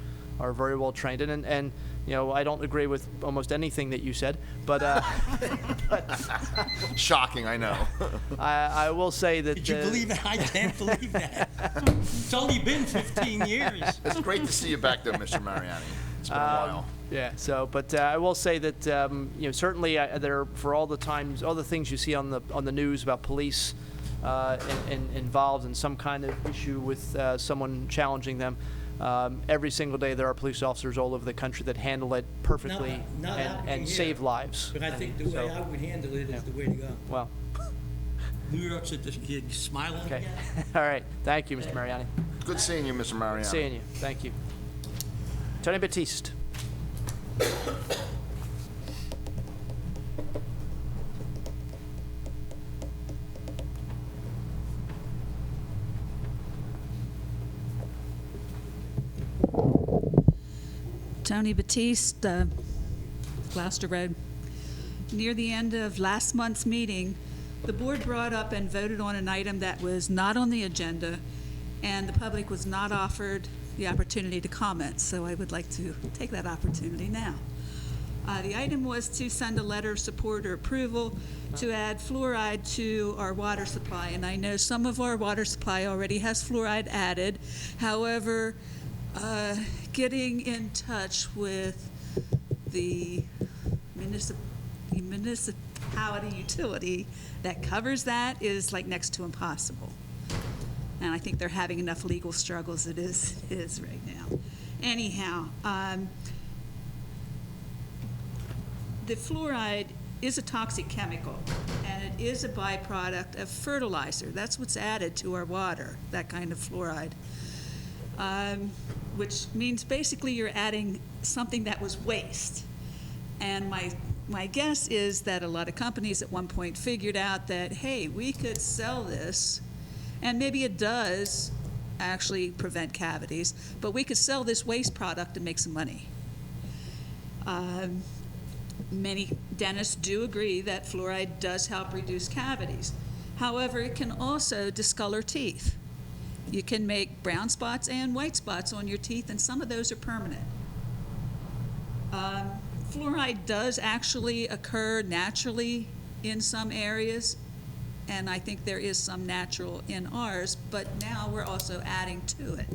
very well trained, and I don't agree with almost anything that you said, but Shocking, I know. I will say that. Did you believe it? I can't believe that. It's only been 15 years. It's great to see you back there, Mr. Mariani. It's been a while. Yeah. So, but I will say that certainly there for all the things you see on the news about police involved in some kind of issue with someone challenging them. Every single day there are police officers all over the country that handle it perfectly Not and here, save lives. But I think the way I would handle it is the way to go. Well, New York's you're smiling okay. again? All right. Thank you, Mr. Mariani. Good seeing you, Mr. Mariani. Seeing you. Thank you. Tony Batiste. Tony Batiste, Gloucester Road. Near the end of last month's meeting, the board brought up and voted on an item that was not on the agenda, and the public was not offered the opportunity to comment, so I would like to take that opportunity now. The item was to send a letter of support or approval to add fluoride to our water supply, and I know some of our water supply already has fluoride added. However, getting in touch with the municipality utility that covers that is like next to impossible. And I think they're having enough legal struggles as it is right now. anyhow, the fluoride is a toxic chemical, and it is a byproduct of fertilizer. That's what's added to our water, that kind of fluoride, which means basically you're adding something that was waste. And my guess is that a lot of companies at one point figured out that, hey, we could sell this, and maybe it does actually prevent cavities, but we could sell this waste product and make some money. Many dentists do agree that fluoride does help reduce cavities. However, it can also discolor teeth. You can make brown spots and white spots on your teeth, and some of those are permanent. Fluoride does actually occur naturally in some areas, and I think there is some natural in ours, but now we're also adding to it.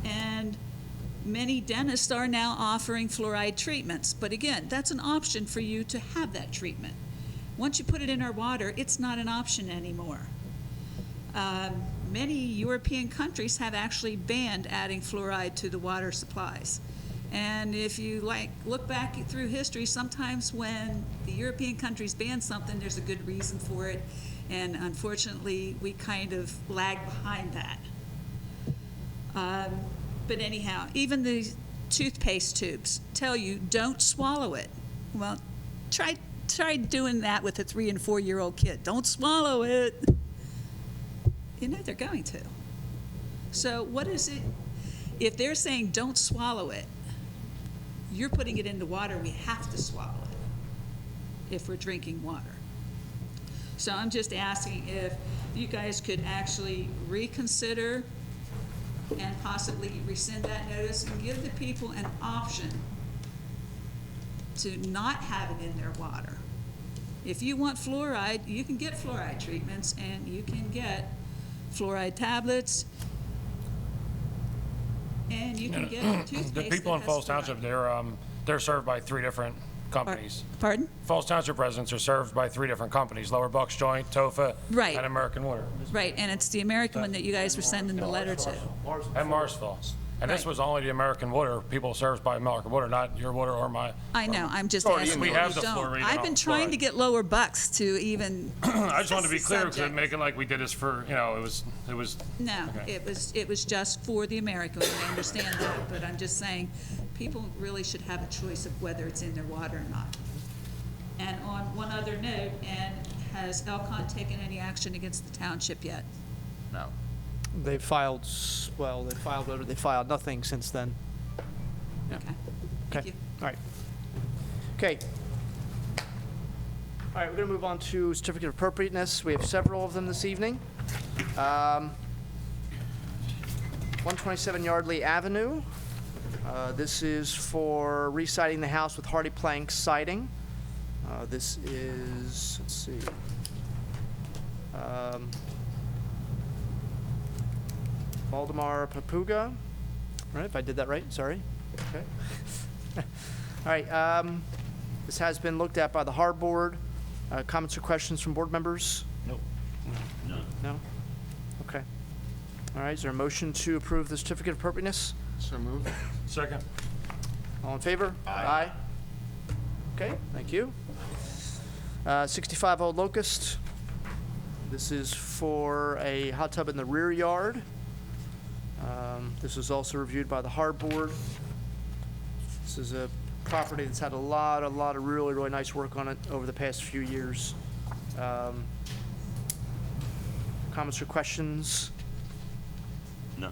And many dentists are now offering fluoride treatments, but again, that's an option for you to have that treatment. Once you put it in our water, it's not an option anymore. Many European countries have actually banned adding fluoride to the water supplies. And if you look back through history, sometimes when the European countries ban something, there's a good reason for it. And unfortunately, we kind of lag behind that. But anyhow, even the toothpaste tubes tell you don't swallow it. Well, try doing that with a 3- and 4-year-old kid. Don't swallow it. You know they're going to. So what is it? If they're saying don't swallow it, you're putting it in the water. We have to swallow it if we're drinking water. So I'm just asking if you guys could actually reconsider and possibly rescind that notice and give the people an option to not have it in their water. If you want fluoride, you can get fluoride treatments, and you can get fluoride tablets, and you can get toothpaste. The people in that has Falls fluoride. Township, they're served by 3 different companies. Pardon? Falls Township residents are served by 3 different companies: Lower Bucks Joint, TOFA, Right. and American Water. Right, and it's the American one that you guys were sending the letter to. And Marsville. And this Right. was only the American Water, people served by American Water, not your water or my. I know, I'm just already asking in if there. We have you the don't. fluoride I've been on trying fluoride. to get Lower Bucks to even I just want to be discuss clear, the because they're subject. making like we did this for, it was. No, Okay. it was just for the American, and I understand that, but I'm just saying, people really should have a choice of whether it's in their water or not. And on one other note, and has Elcon taken any action against the township yet? No. They filed nothing since then. Yeah. Okay, thank you. All right. Okay. All right, we're going to move on to certificate of appropriateness. We have several of them this evening. 127 Yardley Avenue. This is for re-siding the house with hardy plank siding. This is, let's see. Valdemar Papuga. Right, if I did that right, sorry. Okay. All right, this has been looked at by the harbor board. Comments or questions from board members? Nope. No. No? Okay. All right, is there a motion to approve the certificate of appropriateness? So moved. Second. All in favor? Aye. Okay, thank you. 65 Old Locust. This is for a hot tub in the rear yard. This was also reviewed by the harbor board. This is a property that's had a lot of really, really nice work on it over the past few years. Comments or questions? No.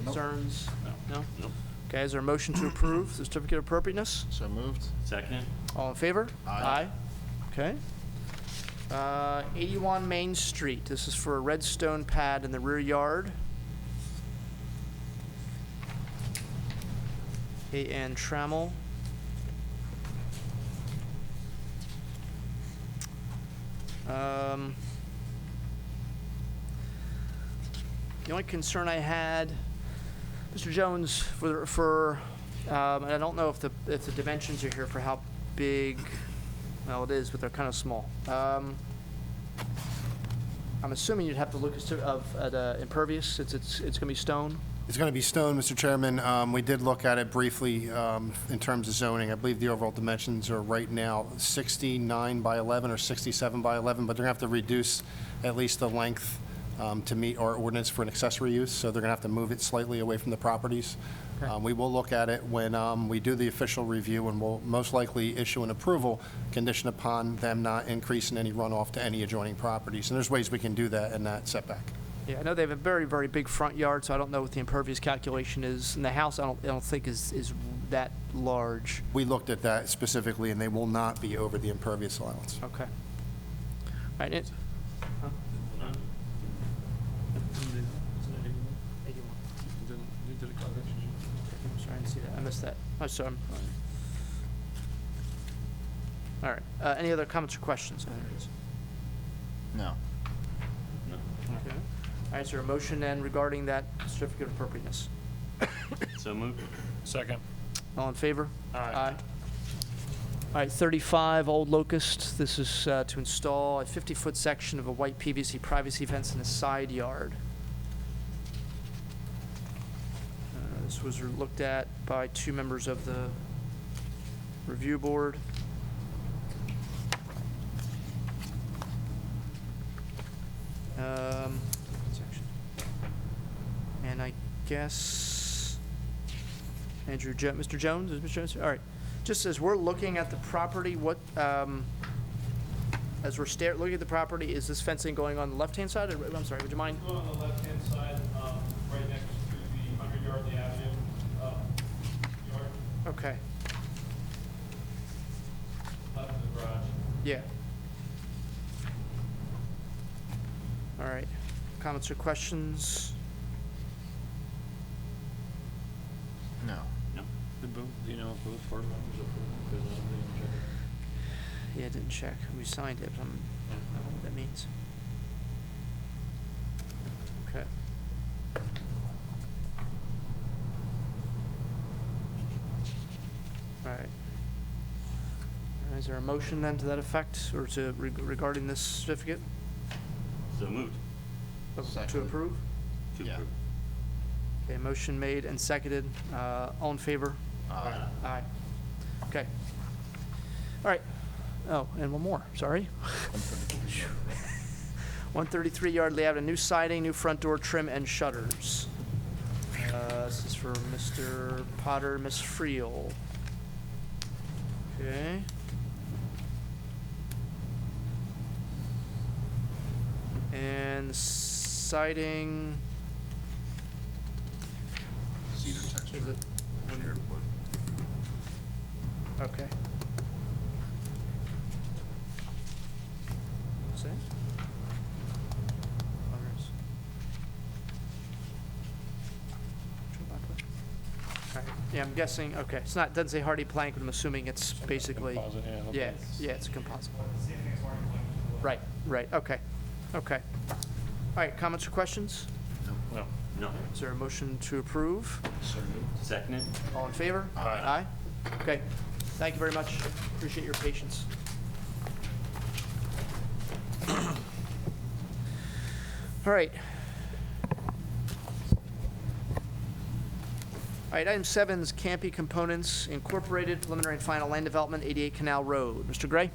Concerns? No? Nope. Okay, is there a motion to approve the certificate of appropriateness? So moved. Second. All in favor? Aye. Okay. 81 Main Street. This is for a redstone pad in the rear yard. A.N. Trammell. The only concern I had, Mr. Jones, and I don't know if the dimensions are here for how big. Well, it is, but they're kind of small. I'm assuming you'd have to look at impervious, since it's going to be stone It's going to be stone, Mr. Chairman. We did look at it briefly in terms of zoning. I believe the overall dimensions are right now 69 by 11 or 67 by 11, but they're going to have to reduce at least the length to meet our ordinance for an accessory use, so they're going to have to move it slightly away from the properties. We will look at it when we do the official review, and we'll most likely issue an approval conditioned upon them not increasing any runoff to any adjoining properties. And there's ways we can do that in that setback. Yeah, I know they have a very, very big front yard, so I don't know what the impervious calculation is. And the house, I don't think is that large. We looked at that specifically, and they will not be over the impervious allowance. Okay. All right, it. Huh? 81. Sorry, I didn't see that. I missed that. Oh, sorry. All right. Any other comments or questions? No. Okay. All right, is there a motion then regarding that certificate of appropriateness? So moved. Second. All in favor? Aye. All right, 35 Old Locust. This is to install a 50-foot section of a white PVC privacy fence in a side yard. This was looked at by 2 members of the review board. Section. And I guess Mr. Jones, is Mr. Jones? All right. Just as we're looking at the property, what, as we're looking at the property, is this fencing going on the left-hand side? Or, I'm sorry, would you mind? Going on the left-hand side, right next to the 100 Yardley Avenue yard, Okay. left of the garage. Yeah. All right. Comments or questions? No. No. Do you know if both board members approve? Yeah, I didn't check. We signed it, but I don't know what that means. Okay. All right. Is there a motion then to that effect, or to regarding this certificate? So moved. To approve? To Yeah. approve. Okay, motion made and seconded. All in favor? Aye. Aye. Okay. All right. Oh, and one more, sorry. 133 Yardley Avenue, new siding, new front door trim and shutters. This is for Mr. Potter, Ms. Friel. Okay. And siding, Cedar texture. is it? Shared wood. Okay. See? Others. All right. Yeah, I'm guessing, okay, it's not, doesn't say hardy plank, but I'm assuming it's basically. Composite, yeah, looks Yeah, like yeah, it's a composite. Right, right, okay, okay. All right, comments or questions? No. No. Is there a motion to approve? Seconded. All in favor? Aye. Aye? Okay, thank you very much. Appreciate your patience. All right. All right, item 7 is Campy Components Incorporated, preliminary and final land development, 88 Canal Road. Mr. Gray?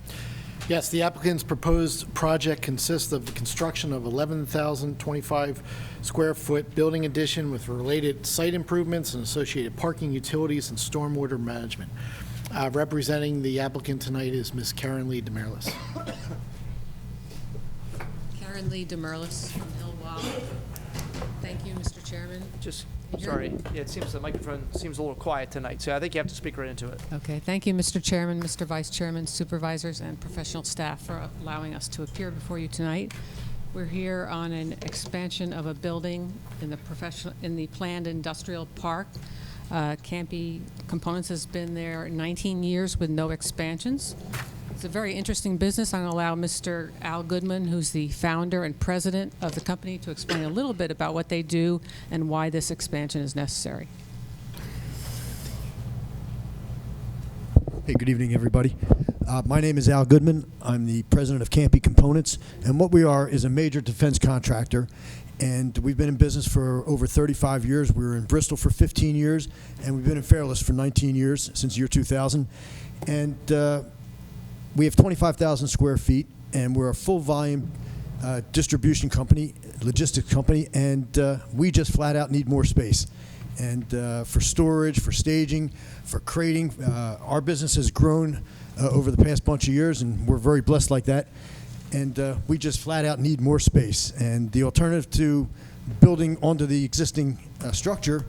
Yes, the applicant's proposed project consists of the construction of 11,025 square foot building addition with related site improvements and associated parking, utilities, and stormwater management. Representing the applicant tonight is Ms. Karen Lee DeMerlis. Karen Lee DeMerlis from Hillwall. Thank you, Mr. Chairman. Just, Can you hear sorry, me? yeah, it seems the microphone seems a little quiet tonight, so I think you have to speak right into it. Okay, thank you, Mr. Chairman, Mr. Vice Chairman, supervisors, and professional staff for allowing us to appear before you tonight. We're here on an expansion of a building in the planned industrial park. Campy Components has been there 19 years with no expansions. It's a very interesting business. I'm going to allow Mr. Al Goodman, who's the founder and president of the company, to explain a little bit about what they do and why this expansion is necessary. Hey, good evening, everybody. My name is Al Goodman. I'm the president of Campy Components, and what we are is a major defense contractor, And we've been in business for over 35 years. We were in Bristol for 15 years, and we've been in Fairless for 19 years, since year 2000. And we have 25,000 square feet, and we're a full volume distribution company, logistics company, and we just flat out need more space. And for storage, for staging, for crating, our business has grown over the past bunch of years, and we're very blessed like that. And we just flat out need more space. And the alternative to building onto the existing structure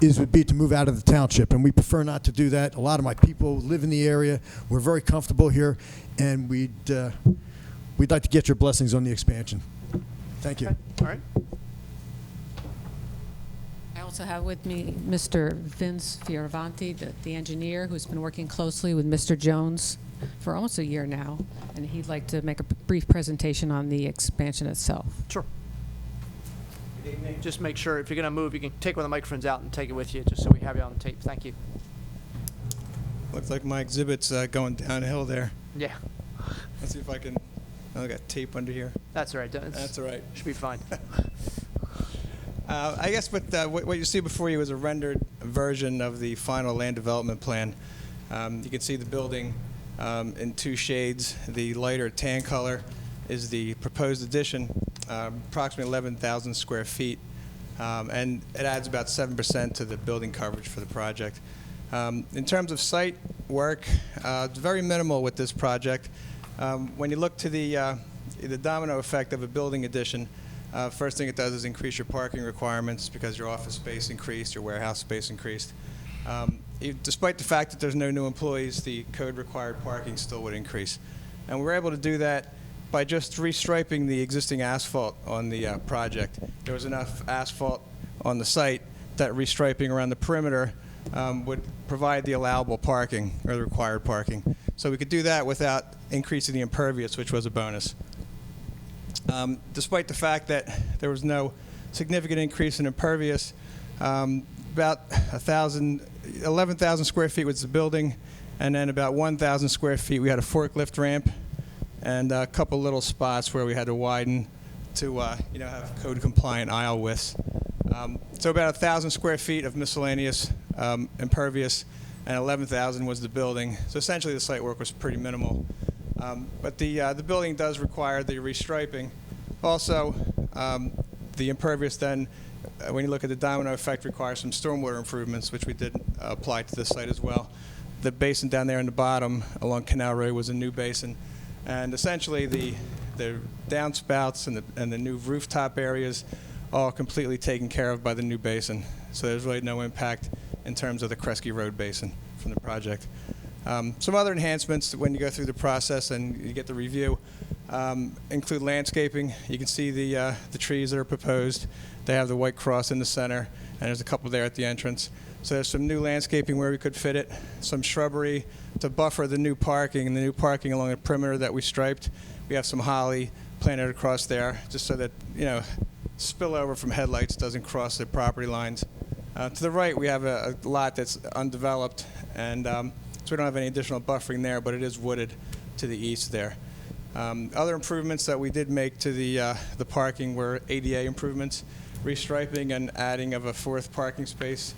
would be to move out of the township, and we prefer not to do that. A lot of my people live in the area. We're very comfortable here, and we'd like to get your blessings on the expansion. Thank you. Okay. All right. I also have with me Mr. Vince Fioravanti, the engineer, who's been working closely with Mr. Jones for almost a year now, and he'd like to make a brief presentation on the expansion itself. Sure. Just make sure if you're going to move, you can take one of the microphones out and take it with you, just so we have you on tape. Thank you. Looks like my exhibit's going downhill there. Yeah. Let's see if I can. Oh, I got tape under here. That's all right. That's all right. Should be fine. I guess what you see before you is a rendered version of the final land development plan. You can see the building in two shades. The lighter tan color is the proposed addition, approximately 11,000 square feet, and it adds about 7% to the building coverage for the project. In terms of site work, it's very minimal with this project. When you look to the domino effect of a building addition, first thing it does is increase your parking requirements because your office space increased, your warehouse space increased. Despite the fact that there's no new employees, the code-required parking still would increase. And we're able to do that by just restriping the existing asphalt on the project. There was enough asphalt on the site that restriping around the perimeter would provide the allowable parking, or the required parking. So we could do that without increasing the impervious, which was a bonus. Despite the fact that there was no significant increase in impervious, about 11,000 square feet was the building, and then about 1,000 square feet we had a forklift ramp, and a couple little spots where we had to widen to have code-compliant aisle widths. So about 1,000 square feet of miscellaneous impervious, and 11,000 was the building. So essentially the site work was pretty minimal. But the building does require the restriping. Also, the impervious then, when you look at the domino effect, requires some stormwater improvements, which we did apply to this site as well. The basin down there in the bottom along Canal Road was a new basin. And essentially the downspouts and the new rooftop areas all completely taken care of by the new basin. So there's really no impact in terms of the Kresge Road basin from the project. Some other enhancements when you go through the process and you get the review include landscaping. You can see the trees that are proposed. They have the white cross in the center, and there's a couple there at the entrance. So there's some new landscaping where we could fit it, some shrubbery to buffer the new parking, and the new parking along the perimeter that we striped. We have some holly planted across there, just so that, spillover from headlights doesn't cross the property lines. To the right, we have a lot that's undeveloped, and so we don't have any additional buffering there, but it is wooded to the east there. Other improvements that we did make to the parking were ADA improvements, restriping and adding of a fourth parking space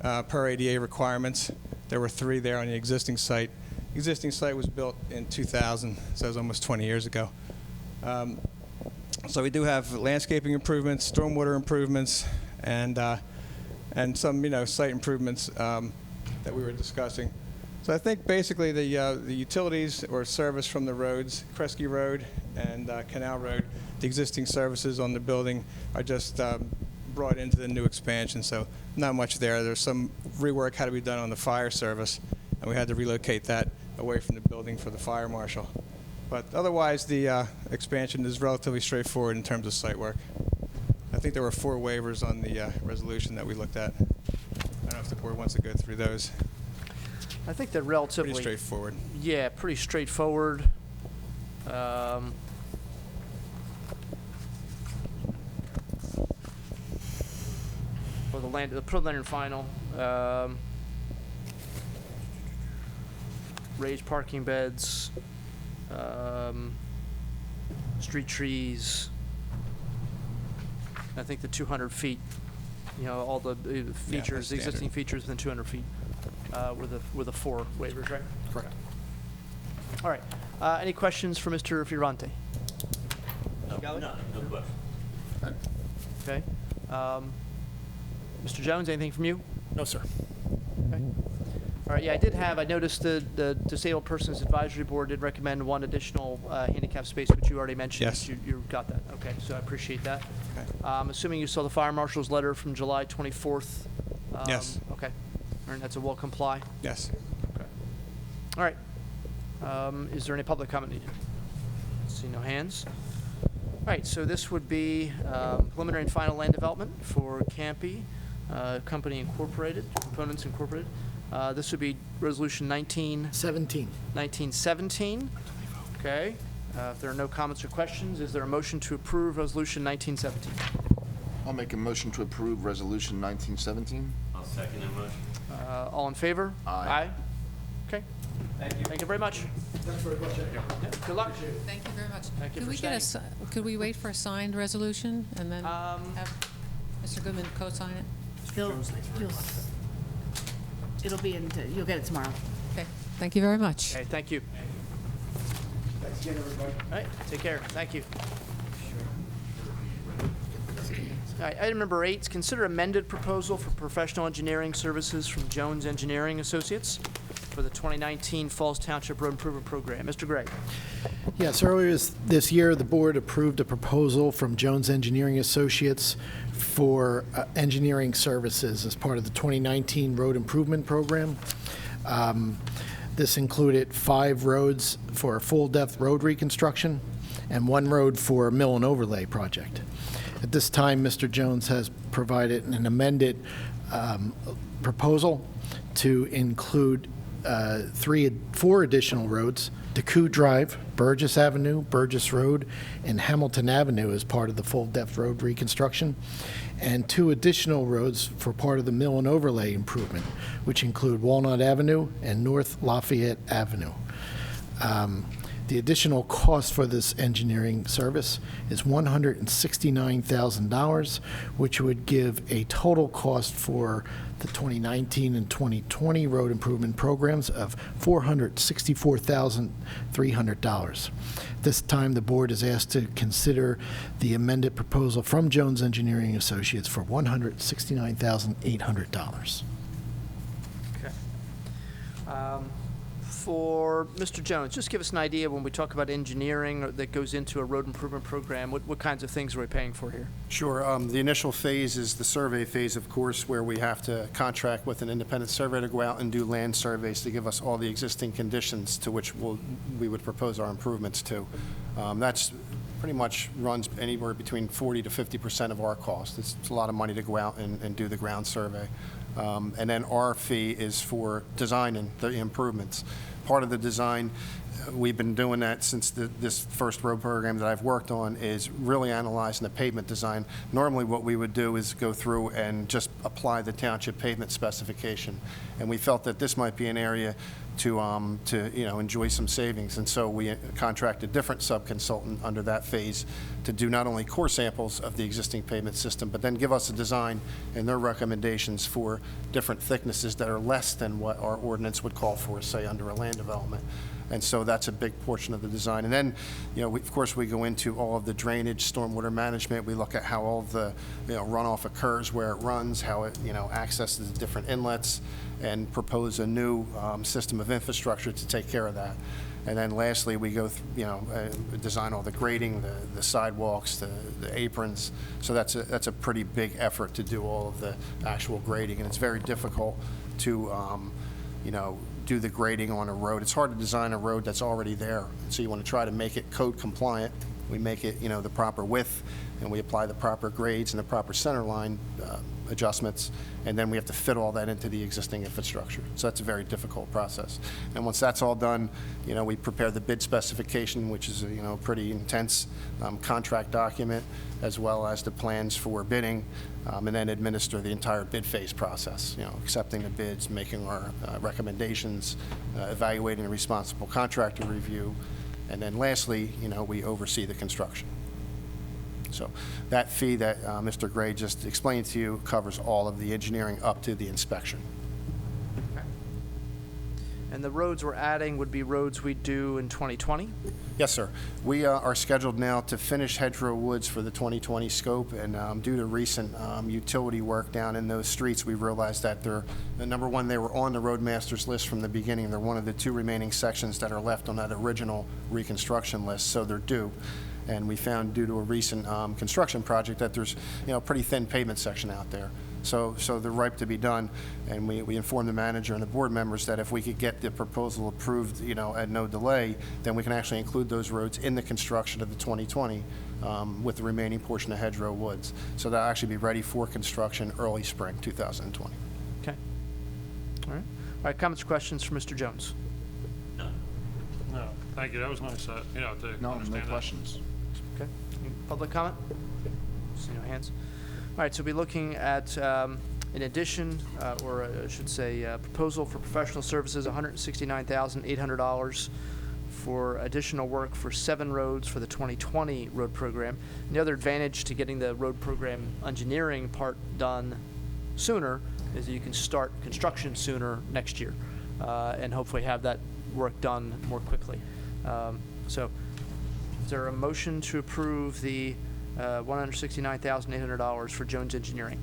per ADA requirements. There were 3 there on the existing site. The existing site was built in 2000, so it was almost 20 years ago. So we do have landscaping improvements, stormwater improvements, and some site improvements that we were discussing. So I think basically the utilities or service from the roads, Kresge Road and Canal Road, the existing services on the building are just brought into the new expansion. So not much there. There's some rework had to be done on the fire service, and we had to relocate that away from the building for the fire marshal. But otherwise, the expansion is relatively straightforward in terms of site work. I think there were 4 waivers on the resolution that we looked at. I don't know if the board wants to go through those. I think they're relatively... Pretty straightforward. Yeah, pretty straightforward. For the preliminary and final. Raised parking beds. Street trees. I think the 200 feet, all the features, the existing features within 200 feet were the 4 waivers, right? Correct. All right. Any questions for Mr. Fiorante? No question. Okay. Mr. Jones, anything from you? No, sir. Okay. All right, yeah, I noticed the Disabled Persons Advisory Board did recommend 1 additional handicap space, which you already mentioned. Yes. You got that. Okay, so I appreciate that. Okay. I'm assuming you saw the Fire Marshal's letter from July 24th. Yes. Okay. All right, that's a will comply. Yes. Okay. All right. Is there any public comment needed? See no hands. All right, so this would be preliminary and final land development for Campy Company Incorporated, Components Incorporated. This would be Resolution 1917. Okay. If there are no comments or questions, is there a motion to approve Resolution 1917? I'll make a motion to approve Resolution 1917. I'll second that motion. All in favor? Aye. Okay. Thank you. Thank you very much. Thanks very much. Yeah, good luck. Thank you very much. Thank you Could for we get staying. could we wait for a signed resolution and then have Mr. Goodman co-sign it? It'll be you'll get it tomorrow. Okay, thank you very much. Okay, thank you. Thanks again, everybody. All right, take care. Thank you. All right, item number 8 is consider amended proposal for professional engineering services from Jones Engineering Associates for the 2019 Falls Township Road Improvement Program. Mr. Gray. Yes, earlier this year, the board approved a proposal from Jones Engineering Associates for engineering services as part of the 2019 Road Improvement Program. This included 5 roads for a full-depth road reconstruction and 1 road for a mill and overlay project. At this time, Mr. Jones has provided an amended proposal to include 4 additional roads: DeCoux Drive, Burgess Avenue, Burgess Road, and Hamilton Avenue as part of the full-depth road reconstruction, and 2 additional roads for part of the mill and overlay improvement, which include Walnut Avenue and North Lafayette Avenue. The additional cost for this engineering service is $169,000, which would give a total cost for the 2019 and 2020 road improvement programs of $464,300. This time, the board is asked to consider the amended proposal from Jones Engineering Associates for $169,800. Okay. For Mr. Jones, just give us an idea when we talk about engineering that goes into a road improvement program, what kinds of things are we paying for here? Sure. The initial phase is the survey phase, of course, where we have to contract with an independent surveyor to go out and do land surveys to give us all the existing conditions to which we would propose our improvements to. That's pretty much runs anywhere between 40 to 50% of our cost. It's a lot of money to go out and do the ground survey. And then our fee is for designing the improvements. Part of the design, we've been doing that since this first road program that I've worked on, is really analyzing the pavement design. Normally what we would do is go through and just apply the township pavement specification. And we felt that this might be an area to enjoy some savings. And so we contracted a different sub-consultant under that phase to do not only core samples of the existing pavement system, but then give us a design and their recommendations for different thicknesses that are less than what our ordinance would call for, say, under a land development. And so that's a big portion of the design. And then, of course, we go into all of the drainage, stormwater management. We look at how all of the runoff occurs, where it runs, how it accesses different inlets, and propose a new system of infrastructure to take care of that. And then lastly, we go design all the grading, the sidewalks, the aprons. So that's a pretty big effort to do all of the actual grading, and it's very difficult to do the grading on a road. It's hard to design a road that's already there. So you want to try to make it code compliant. We make it the proper width, and we apply the proper grades and the proper center line adjustments, and then we have to fit all that into the existing infrastructure. So that's a very difficult process. And once that's all done, we prepare the bid specification, which is a pretty intense contract document, as well as the plans for bidding, and then administer the entire bid phase process, accepting the bids, making our recommendations, evaluating a responsible contractor review, and then lastly, we oversee the construction. So that fee that Mr. Gray just explained to you covers all of the engineering up to the inspection. And the roads we're adding would be roads we do in 2020? Yes, sir. We are scheduled now to finish Hedgerow Woods for the 2020 scope, and due to recent utility work down in those streets, we realized that they're, number one, they were on the roadmaster's list from the beginning. They're one of the 2 remaining sections that are left on that original reconstruction list, so they're due. And we found, due to a recent construction project, that there's, a pretty thin pavement section out there. So they're ripe to be done, and we informed the manager and the board members that if we could get the proposal approved, at no delay, then we can actually include those roads in the construction of the 2020 with the remaining portion of Hedgerow Woods. So they'll actually be ready for construction early spring 2020. Okay. All right. All right, comments or questions for Mr. Jones? No, thank you. That was nice, to understand that. questions. Okay. Any public comment? See no hands. All right, so we'll be looking at, in addition, or I should say, proposal for professional services, $169,800 for additional work for 7 roads for the 2020 road program. And the other advantage to getting the road program engineering part done sooner is that you can start construction sooner next year, and hopefully have that work done more quickly. So is there a motion to approve the $169,800 for Jones Engineering?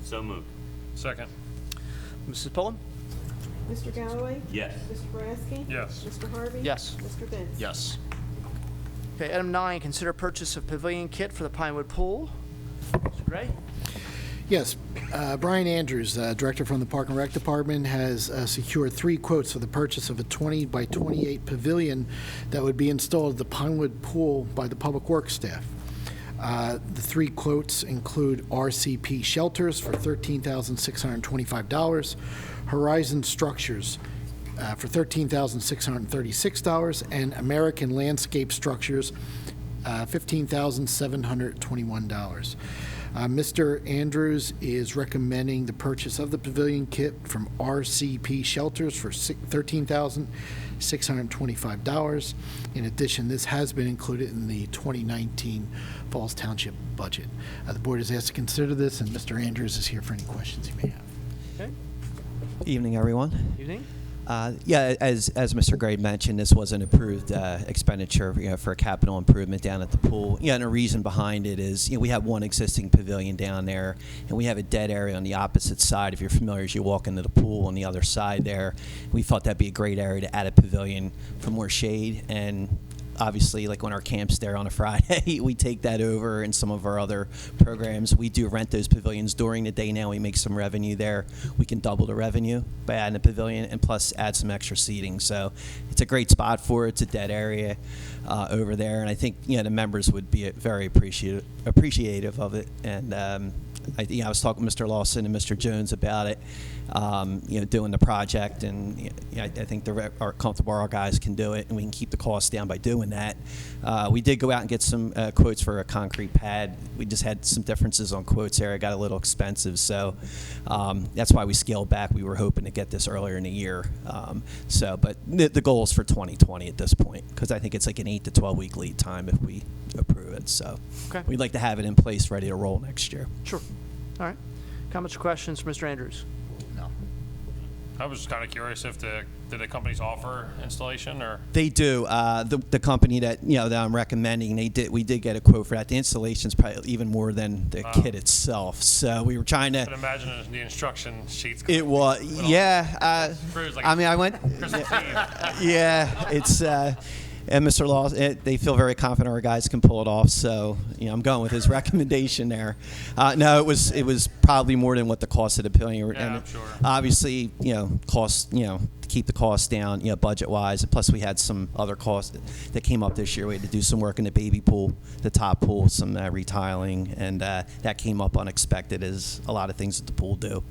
So moved. Second. Mrs. Pullen? Mr. Galloway? Yes. Mr. Boraski? Yes. Mr. Harvey? Yes. Mr. Vince? Yes. Okay, item 9, consider purchase of pavilion kit for the Pinewood Pool. Mr. Gray? Yes, Brian Andrews, Director from the Park and Rec Department, has secured 3 quotes for the purchase of a 20 by 28 pavilion that would be installed at the Pinewood Pool by the Public Works staff. The 3 quotes include RCP Shelters for $13,625, Horizon Structures for $13,636, and American Landscape Structures, $15,721. Mr. Andrews is recommending the purchase of the pavilion kit from RCP Shelters for $13,625. In addition, this has been included in the 2019 Falls Township budget. The board is asked to consider this, and Mr. Andrews is here for any questions you may have. Okay. Evening, everyone. Evening. Yeah, as Mr. Gray mentioned, this was an approved expenditure, for a capital improvement down at the pool. And a reason behind it is, we have one existing pavilion down there, and we have a dead area on the opposite side. If you're familiar, as you walk into the pool on the other side there, we thought that'd be a great area to add a pavilion for more shade. And obviously, like when our camp's there on a Friday, we take that over, and some of our other programs, we do rent those pavilions during the day now. We make some revenue there. We can double the revenue by adding a pavilion and plus add some extra seating. So it's a great spot for it. It's a dead area over there, and I think, the members would be very appreciative of it. And I was talking to Mr. Lawson and Mr. Jones about it, doing the project, and I think our comfortable our guys can do it, and we can keep the costs down by doing that. We did go out and get some quotes for a concrete pad. We just had some differences on quotes there. It got a little expensive, so that's why we scaled back. We were hoping to get this earlier in the year. But the goal is for 2020 at this point, because I think it's like an 8 to 12 week lead time if we approve it. So Okay. we'd like to have it in place, ready to roll next year. Sure. All right. Comments or questions for Mr. Andrews? No. I was just kind of curious if did the companies offer installation or? They do. The company that that I'm recommending, we did get a quote for that. The installation's probably even more than the kit itself. So we were trying to. But imagine the instruction sheets. It was, yeah. I went. Yeah, it's. And Mr. Law, they feel very confident our guys can pull it off. So, I'm going with his recommendation there. No, it was probably more than what the cost of the pavilion. Yeah, I'm sure. Obviously, cost, to keep the costs down, budget-wise. Plus, we had some other costs that came up this year. We had to do some work in the baby pool, the top pool, some retiling, and that came up unexpected, as a lot of things at the pool do.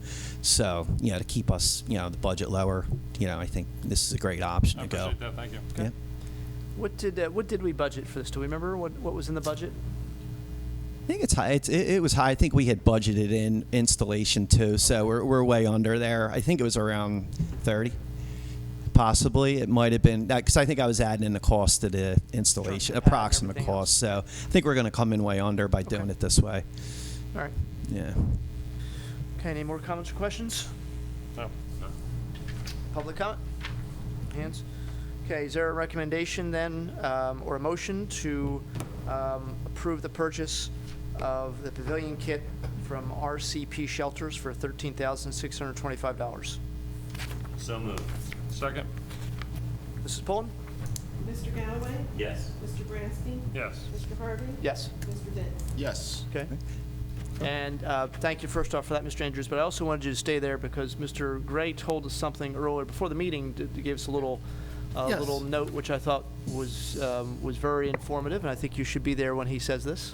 So, to keep us, the budget lower, I think this is a great option to go. I appreciate that. Thank you. Yeah. What did we budget for this? Do we remember what was in the budget? I think it's high. It was high. I think we had budgeted in installation too, so we're way under there. I think it was around 30, Possibly. It might have been, because I think I was adding in the cost of the installation, approximate everything cost. So I think we're going to come in way under by doing it this way. All right. Yeah. Okay, any more comments or questions? No. Public comment? Hands? Okay, is there a recommendation then, or a motion to approve the purchase of the pavilion kit from RCP Shelters for $13,625? So moved. Second? Mrs. Pullen? Mr. Galloway? Yes. Mr. Bransky? Yes. Mr. Harvey? Yes. Mr. Dents? Yes. Okay. And thank you first off for that, Mr. Andrews, but I also wanted you to stay there because Mr. Gray told us something earlier before the meeting to give us a little Yes. little note, which I thought was very informative, and I think you should be there when he says this.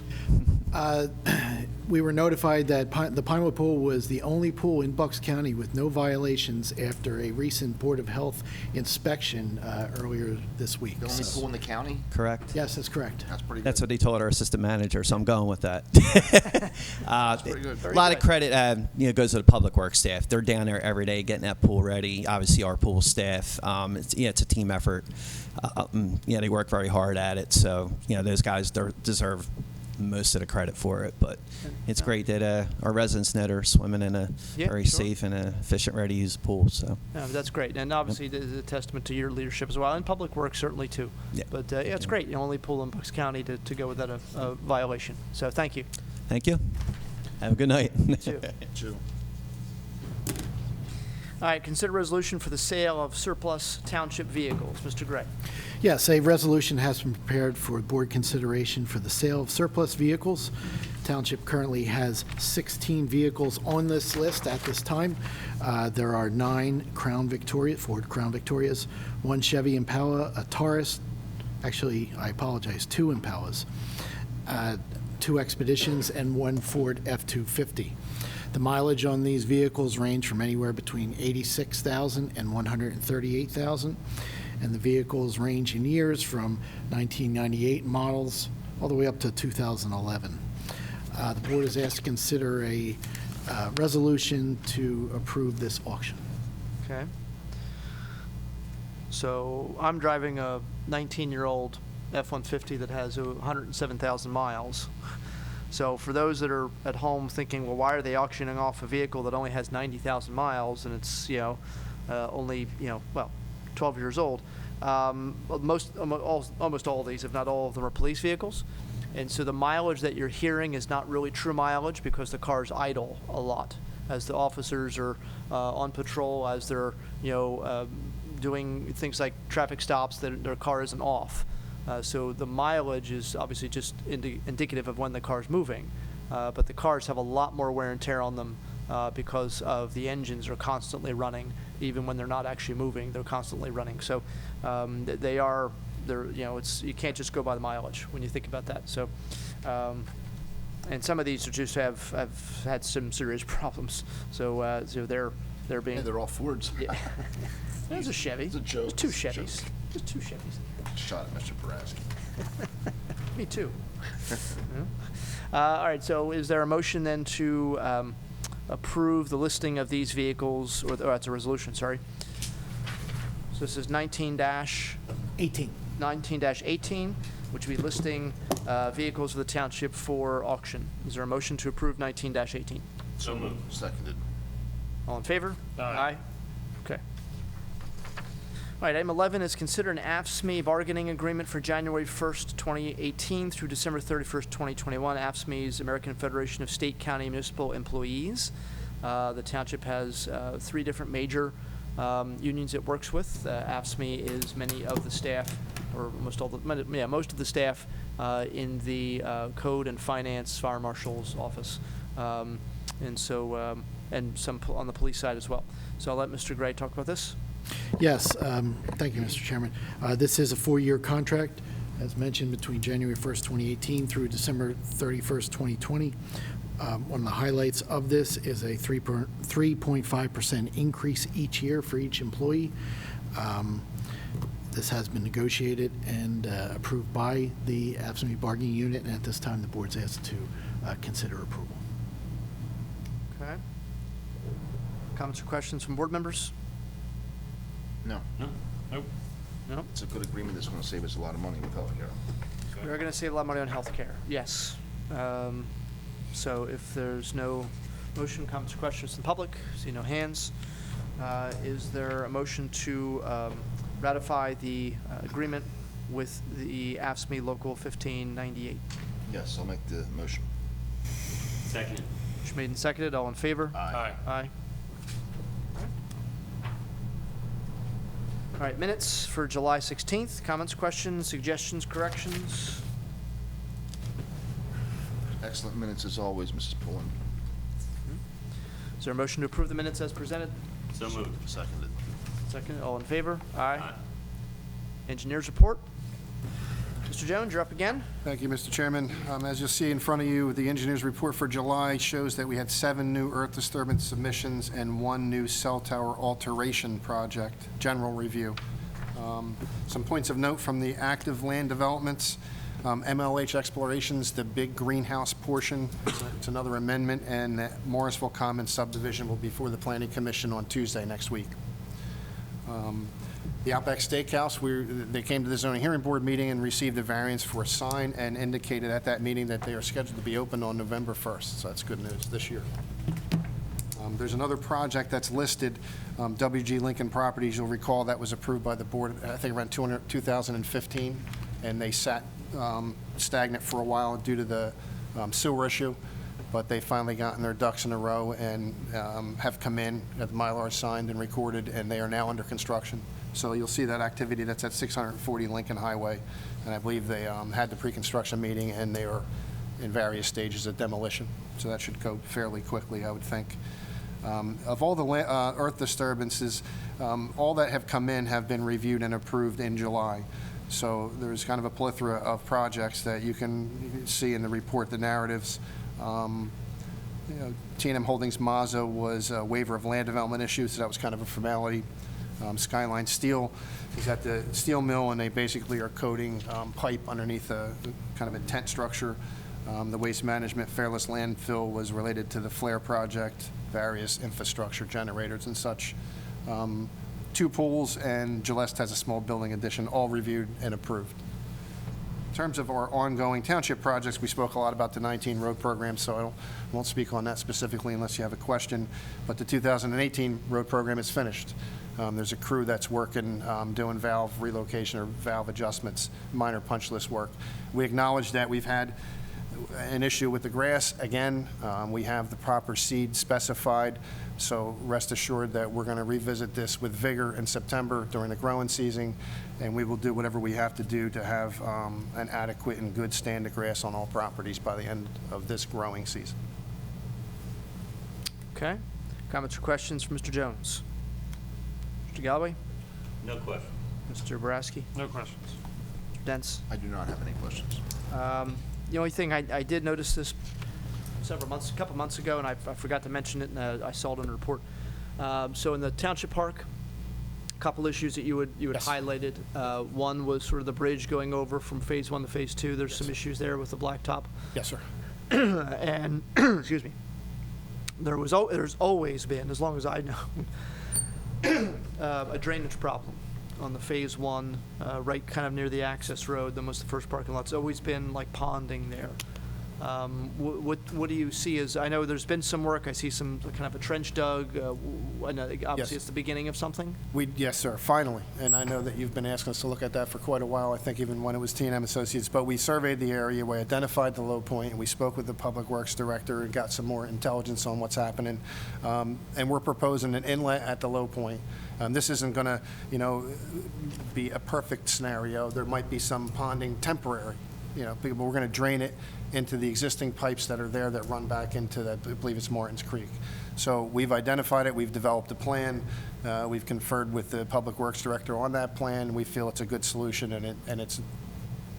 We were notified that the Pinewood Pool was the only pool in Bucks County with no violations after a recent Board of Health inspection earlier this week. The only pool in the county? Correct? Yes, that's correct. That's pretty good. That's what he told our assistant manager, so I'm going with that. pretty good. A lot of credit goes to the public works staff. They're down there every day getting that pool ready. Obviously, our pool staff. It's a team effort. They work very hard at it. So those guys deserve most of the credit for it. But it's great that our residents know they're swimming in a very safe and efficient, ready-to-use pool. So That's great, and obviously this is a testament to your leadership as well, and public works certainly too. Yeah. But it's great. The only pool in Bucks County to go without a violation. So thank you. thank you. Have a good night. Two. All right, consider resolution for the sale of surplus township vehicles. Mr. Gray. Yes, a resolution has been prepared for board consideration for the sale of surplus vehicles. Township currently has 16 vehicles on this list at this time. There are 9 Ford Crown Victorias, 1 Chevy Impala, a Taurus, actually, I apologize, 2 Impalas, 2 Expeditions, and 1 Ford F-250. The mileage on these vehicles range from anywhere between 86,000 and 138,000, and the vehicles range in years from 1998 models all the way up to 2011. The board is asked to consider a resolution to approve this auction. Okay. So I'm driving a 19-year-old F-150 that has 107,000 miles. So for those that are at home thinking, well, why are they auctioning off a vehicle that only has 90,000 miles and it's, only, 12 years old? Almost all of these, if not all of them, are police vehicles. And so the mileage that you're hearing is not really true mileage because the car's idle a lot as the officers are on patrol, as they're, doing things like traffic stops, that their car isn't off. So the mileage is obviously just indicative of when the car's moving. But the cars have a lot more wear and tear on them because of the engines are constantly running. Even when they're not actually moving, they're constantly running. So you can't just go by the mileage when you think about that. So, and some of these are just have had some serious problems. So they're being. Yeah, they're all Fords. Yeah. There's a Chevy. It's a joke. There's 2 Chevys. There's 2 Chevys. Shot at Mr. Paraski. Me too. All right, so is there a motion then to approve the listing of these vehicles, or that's a resolution, sorry. So this is 19-18, which would be listing vehicles of the township for auction. Is there a motion to approve 19-18? So moved. Seconded. All in favor? Aye. Okay. All right, item 11 is consider an AFSCME bargaining agreement for January 1st, 2018 through December 31st, 2021. AFSCME is American Federation of State, County, Municipal Employees. The township has 3 different major unions it works with. AFSCME is many of the staff, or most of the staff in the Code and Finance Fire Marshal's office, and some on the police side as well. So I'll let Mr. Gray talk about this. Yes, thank you, Mr. Chairman. This is a 4-year contract, as mentioned, between January 1st, 2018 through December 31st, 2020. One of the highlights of this is a 3.5% increase each year for each employee. This has been negotiated and approved by the AFSCME bargaining unit, and at this time, the board's asked to consider approval. Okay. Comments or questions from board members? No. Nope. No? It's a good agreement that's going to save us a lot of money with healthcare. We're going to save a lot of money on healthcare, yes. So if there's no motion, comments, or questions from the public, see no hands, is there a motion to ratify the agreement with the AFSCME Local 1598? Yes, I'll make the motion. Second. Motion made and seconded, all in favor? Aye. Aye. All right, minutes for July 16th. Comments, questions, suggestions, corrections? Excellent minutes as always, Mrs. Pullen. Is there a motion to approve the minutes as presented? So moved. Seconded. Seconded, all in favor? Aye. Engineers report. Mr. Jones, you're up again. Thank you, Mr. Chairman. As you'll see in front of you, the engineer's report for July shows that we had 7 new earth disturbance submissions and 1 new cell tower alteration project, general review. Some points of note from the active land developments. MLH Explorations, the big greenhouse portion, it's another amendment, and the Morrisville Commons subdivision will be before the Planning Commission on Tuesday next week. The Outback Steakhouse, they came to the zoning hearing board meeting and received a variance for a sign and indicated at that meeting that they are scheduled to be open on November 1st, so that's good news this year. There's another project that's listed, WG Lincoln Properties. You'll recall that was approved by the board, I think around 2015, and they sat stagnant for a while due to the sewer issue, but they finally gotten their ducks in a row and have come in, had the Mylar signed and recorded, and they are now under construction. So you'll see that activity that's at 640 Lincoln Highway, and I believe they had the pre-construction meeting and they are in various stages of demolition. So that should go fairly quickly, I would think. Of all the earth disturbances, all that have come in have been reviewed and approved in July. So there's kind of a plethora of projects that you can see in the report, the narratives. T&M Holdings Mazza was a waiver of land development issues, so that was kind of a formality. Skyline Steel is at the steel mill, and they basically are coating pipe underneath a kind of a tent structure. The waste management Fairless landfill was related to the flare project, various infrastructure generators and such. 2 pools, and Gillette has a small building addition, all reviewed and approved. In terms of our ongoing township projects, we spoke a lot about the 19 road program, so I won't speak on that specifically unless you have a question. But the 2018 road program is finished. There's a crew that's working, doing valve relocation or valve adjustments, minor punch list work. We acknowledge that we've had an issue with the grass. Again, we have the proper seed specified, so rest assured that we're going to revisit this with vigor in September during the growing season, and we will do whatever we have to do to have an adequate and good stand of grass on all properties by the end of this growing season. Okay. Comments or questions from Mr. Jones? Mr. Galloway? No question. Mr. Boraski? No questions. Mr. Dents? I do not have any questions. The only thing, I did notice this a couple months ago, and I forgot to mention it, and I saw it in the report. So in the Township Park, a couple issues that you had Yes. highlighted. One was sort of the bridge going over from Phase 1 to Phase 2. There's some issues there with the blacktop. Yes, sir. And, excuse me, there's always been, as long as I know, a drainage problem on the Phase 1, right kind of near the access road, the first parking lot. It's always been like ponding there. What do you see as, I know there's been some work, I see some kind of a trench dug, and obviously Yes. it's the beginning of something? Yes, sir, finally. And I know that you've been asking us to look at that for quite a while, I think even when it was T&M Associates. But we surveyed the area, we identified the low point, and we spoke with the Public Works Director and got some more intelligence on what's happening. And we're proposing an inlet at the low point. This isn't going to, be a perfect scenario. There might be some ponding temporary, but we're going to drain it into the existing pipes that are there that run back into that, I believe it's Martin's Creek. So we've identified it, we've developed a plan, we've conferred with the Public Works Director on that plan. We feel it's a good solution, and it's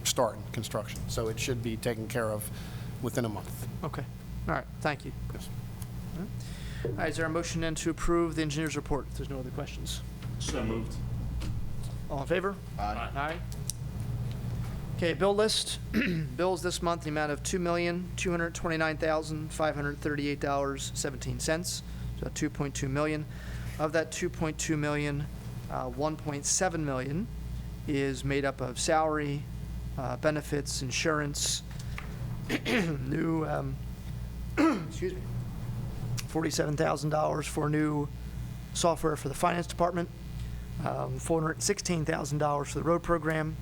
starting construction. So it should be taken care of within a month. Okay, all right, thank you. Yes. All right, is there a motion then to approve the engineer's report, if there's no other questions? So moved. All in favor? Aye. Aye. Okay, bill list. Bills this month, the amount of $2,229,538.17. So $2.2 million. Of that $2.2 million, $1.7 million is made up of salary, benefits, insurance, new, excuse me, $47,000 for new software for the finance department, $416,000 for the road program,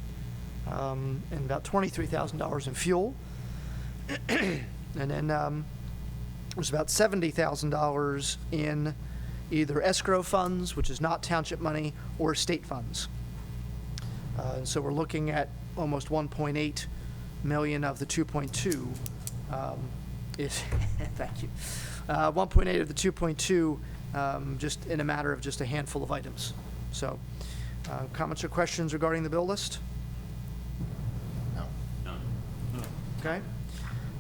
and about $23,000 in fuel. And then there's about $70,000 in either escrow funds, which is not township money, or state funds. And so we're looking at almost 1.8 million of the 2.2 is, thank you, 1.8 of the 2.2 just in a matter of just a handful of items. So comments or questions regarding the bill list? No. No. Okay.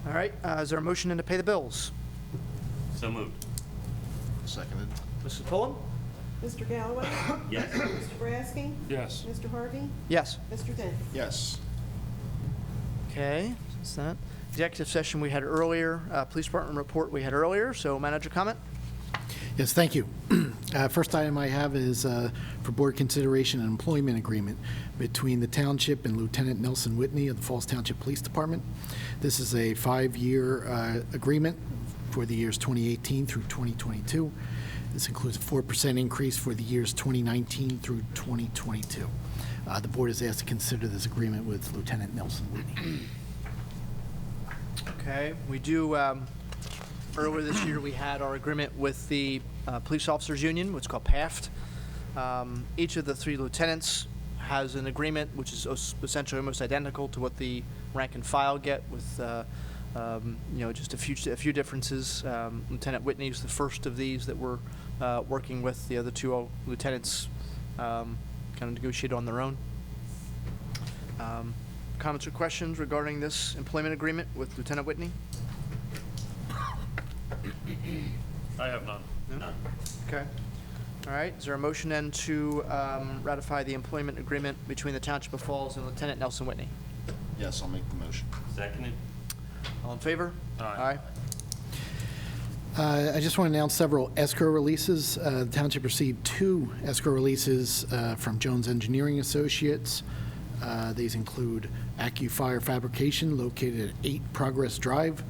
All right, is there a motion in to pay the bills? So moved. Seconded. Mrs. Pullen? Mr. Galloway? Yes. Mr. Boraski? Yes. Mr. Harvey? Yes. Mr. Dents? Yes. Okay, that's that. Executive session we had earlier, police department report we had earlier, so manager comment? Yes, thank you. First item I have is for board consideration an employment agreement between the township and Lieutenant Nelson Whitney of the Falls Township Police Department. This is a 5-year agreement for the years 2018 through 2022. This includes a 4% increase for the years 2019 through 2022. The board is asked to consider this agreement with Lieutenant Nelson Whitney. Okay, we do, earlier this year, we had our agreement with the Police Officers Union, what's called PAFT. Each of the 3 lieutenants has an agreement which is essentially almost identical to what the rank and file get with, you know, just a few differences. Lieutenant Whitney is the first of these that we're working with. The other 2 lieutenants kind of negotiate on their own. Comments or questions regarding this employment agreement with Lieutenant Whitney? I have none. No? Okay. All right, is there a motion then to ratify the employment agreement between the Township of Falls and Lieutenant Nelson Whitney? Yes, I'll make the motion. Seconded. All in favor? Aye. I just want to announce several escrow releases. The township received 2 escrow releases from Jones Engineering Associates. These include AccuFire Fabrication, located at 8 Progress Drive.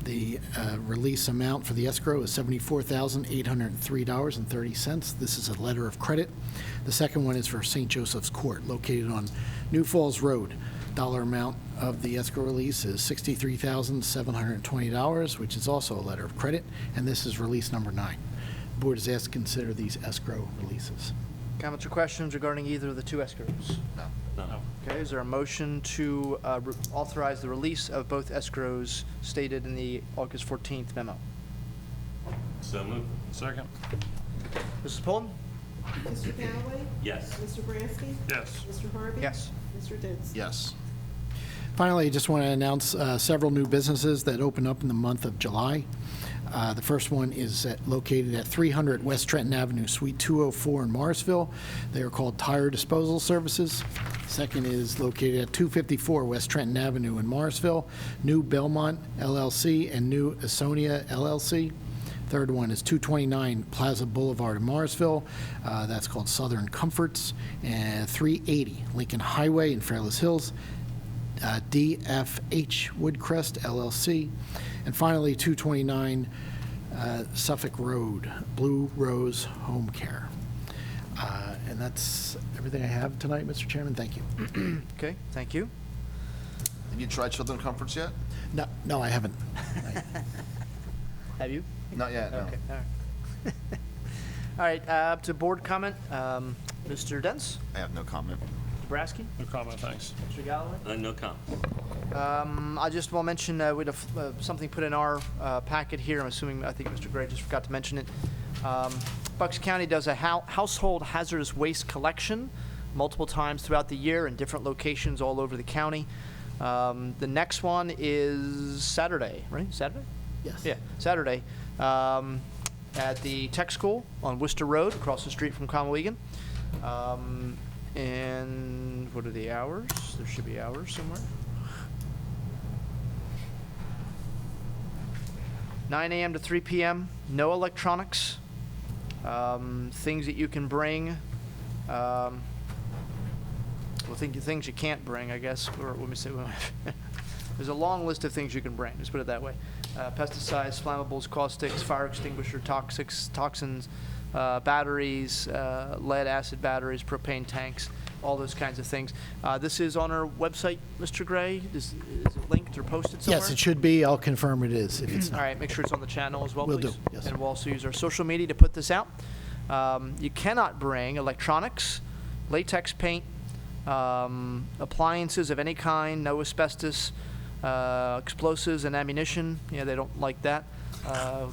The release amount for the escrow is $74,803.30. This is a letter of credit. The second one is for St. Joseph's Court, located on New Falls Road. Dollar amount of the escrow release is $63,720, which is also a letter of credit, and this is release number 9. The board is asked to consider these escrow releases. Comments or questions regarding either of the 2 escrows? No. No. Okay, is there a motion to authorize the release of both escrows stated in the August 14th memo? So moved. Second. Mrs. Pullen? Mr. Galloway? Yes. Mr. Boraski? Yes. Mr. Harvey? Yes. Mr. Dents? Yes. Finally, I just want to announce several new businesses that open up in the month of July. The first one is located at 300 West Trenton Avenue, Suite 204 in Morrisville. They are called Tire Disposal Services. Second is located at 254 West Trenton Avenue in Morrisville, New Belmont LLC and New Esonia LLC. Third one is 229 Plaza Boulevard in Morrisville. That's called Southern Comforts. And 380 Lincoln Highway in Fairless Hills, DFH Woodcrest LLC. And finally, 229 Suffolk Road, Blue Rose Home Care. And that's everything I have tonight, Mr. Chairman. Thank you. Okay, thank you. Have you tried Southern Comforts yet? No, I haven't. Have you? Not yet, no. Okay, all right. All right, up to board comment. Mr. Dents? I have no comment. Mr. Boraski? No comment, thanks. Mr. Galloway? No comment. I just will mention we had something put in our packet here. I think Mr. Gray just forgot to mention it. Bucks County does a household hazardous waste collection multiple times throughout the year in different locations all over the county. The next one is Saturday, right? Saturday? Yes. Yeah, Saturday at the Tech School on Worcester Road, across the street from Comwegen. And what are the hours? There should be hours somewhere. 9 a.m. to 3 p.m. No electronics. Things that you can bring Well, things you can't bring, I guess, or let me say, there's a long list of things you can bring, just put it that way. Pesticides, flammables, caustics, fire extinguisher, toxins, batteries, lead acid batteries, propane tanks, all those kinds of things. This is on our website, Mr. Gray. Is it linked or posted somewhere? Yes, it should be. I'll confirm it is if it's All not. right, make sure it's on the channel as well, Will please. do, yes. And we'll also use our social media to put this out. You cannot bring electronics, latex paint, appliances of any kind, no asbestos, explosives and ammunition. Yeah, they don't like that.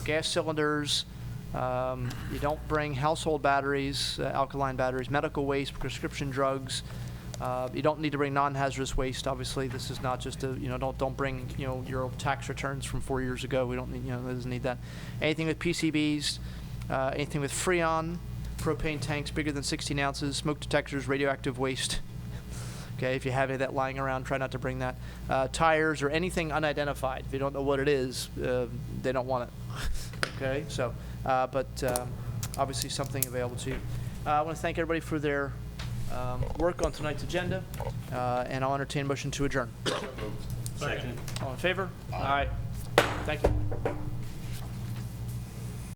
Gas cylinders. You don't bring household batteries, alkaline batteries, medical waste, prescription drugs. You don't need to bring non-hazardous waste. Obviously, this is not just a, don't bring, your tax returns from 4 years ago. We don't need, it doesn't need that. Anything with PCBs, anything with Freon, propane tanks bigger than 16 ounces, smoke detectors, radioactive waste. Okay, if you have any of that lying around, try not to bring that. Tires or anything unidentified. If you don't know what it is, they don't want it. Okay, so, obviously something available to you. I want to thank everybody for their work on tonight's agenda, and I'll entertain a motion to adjourn. Second. All in favor? All right. Thank you.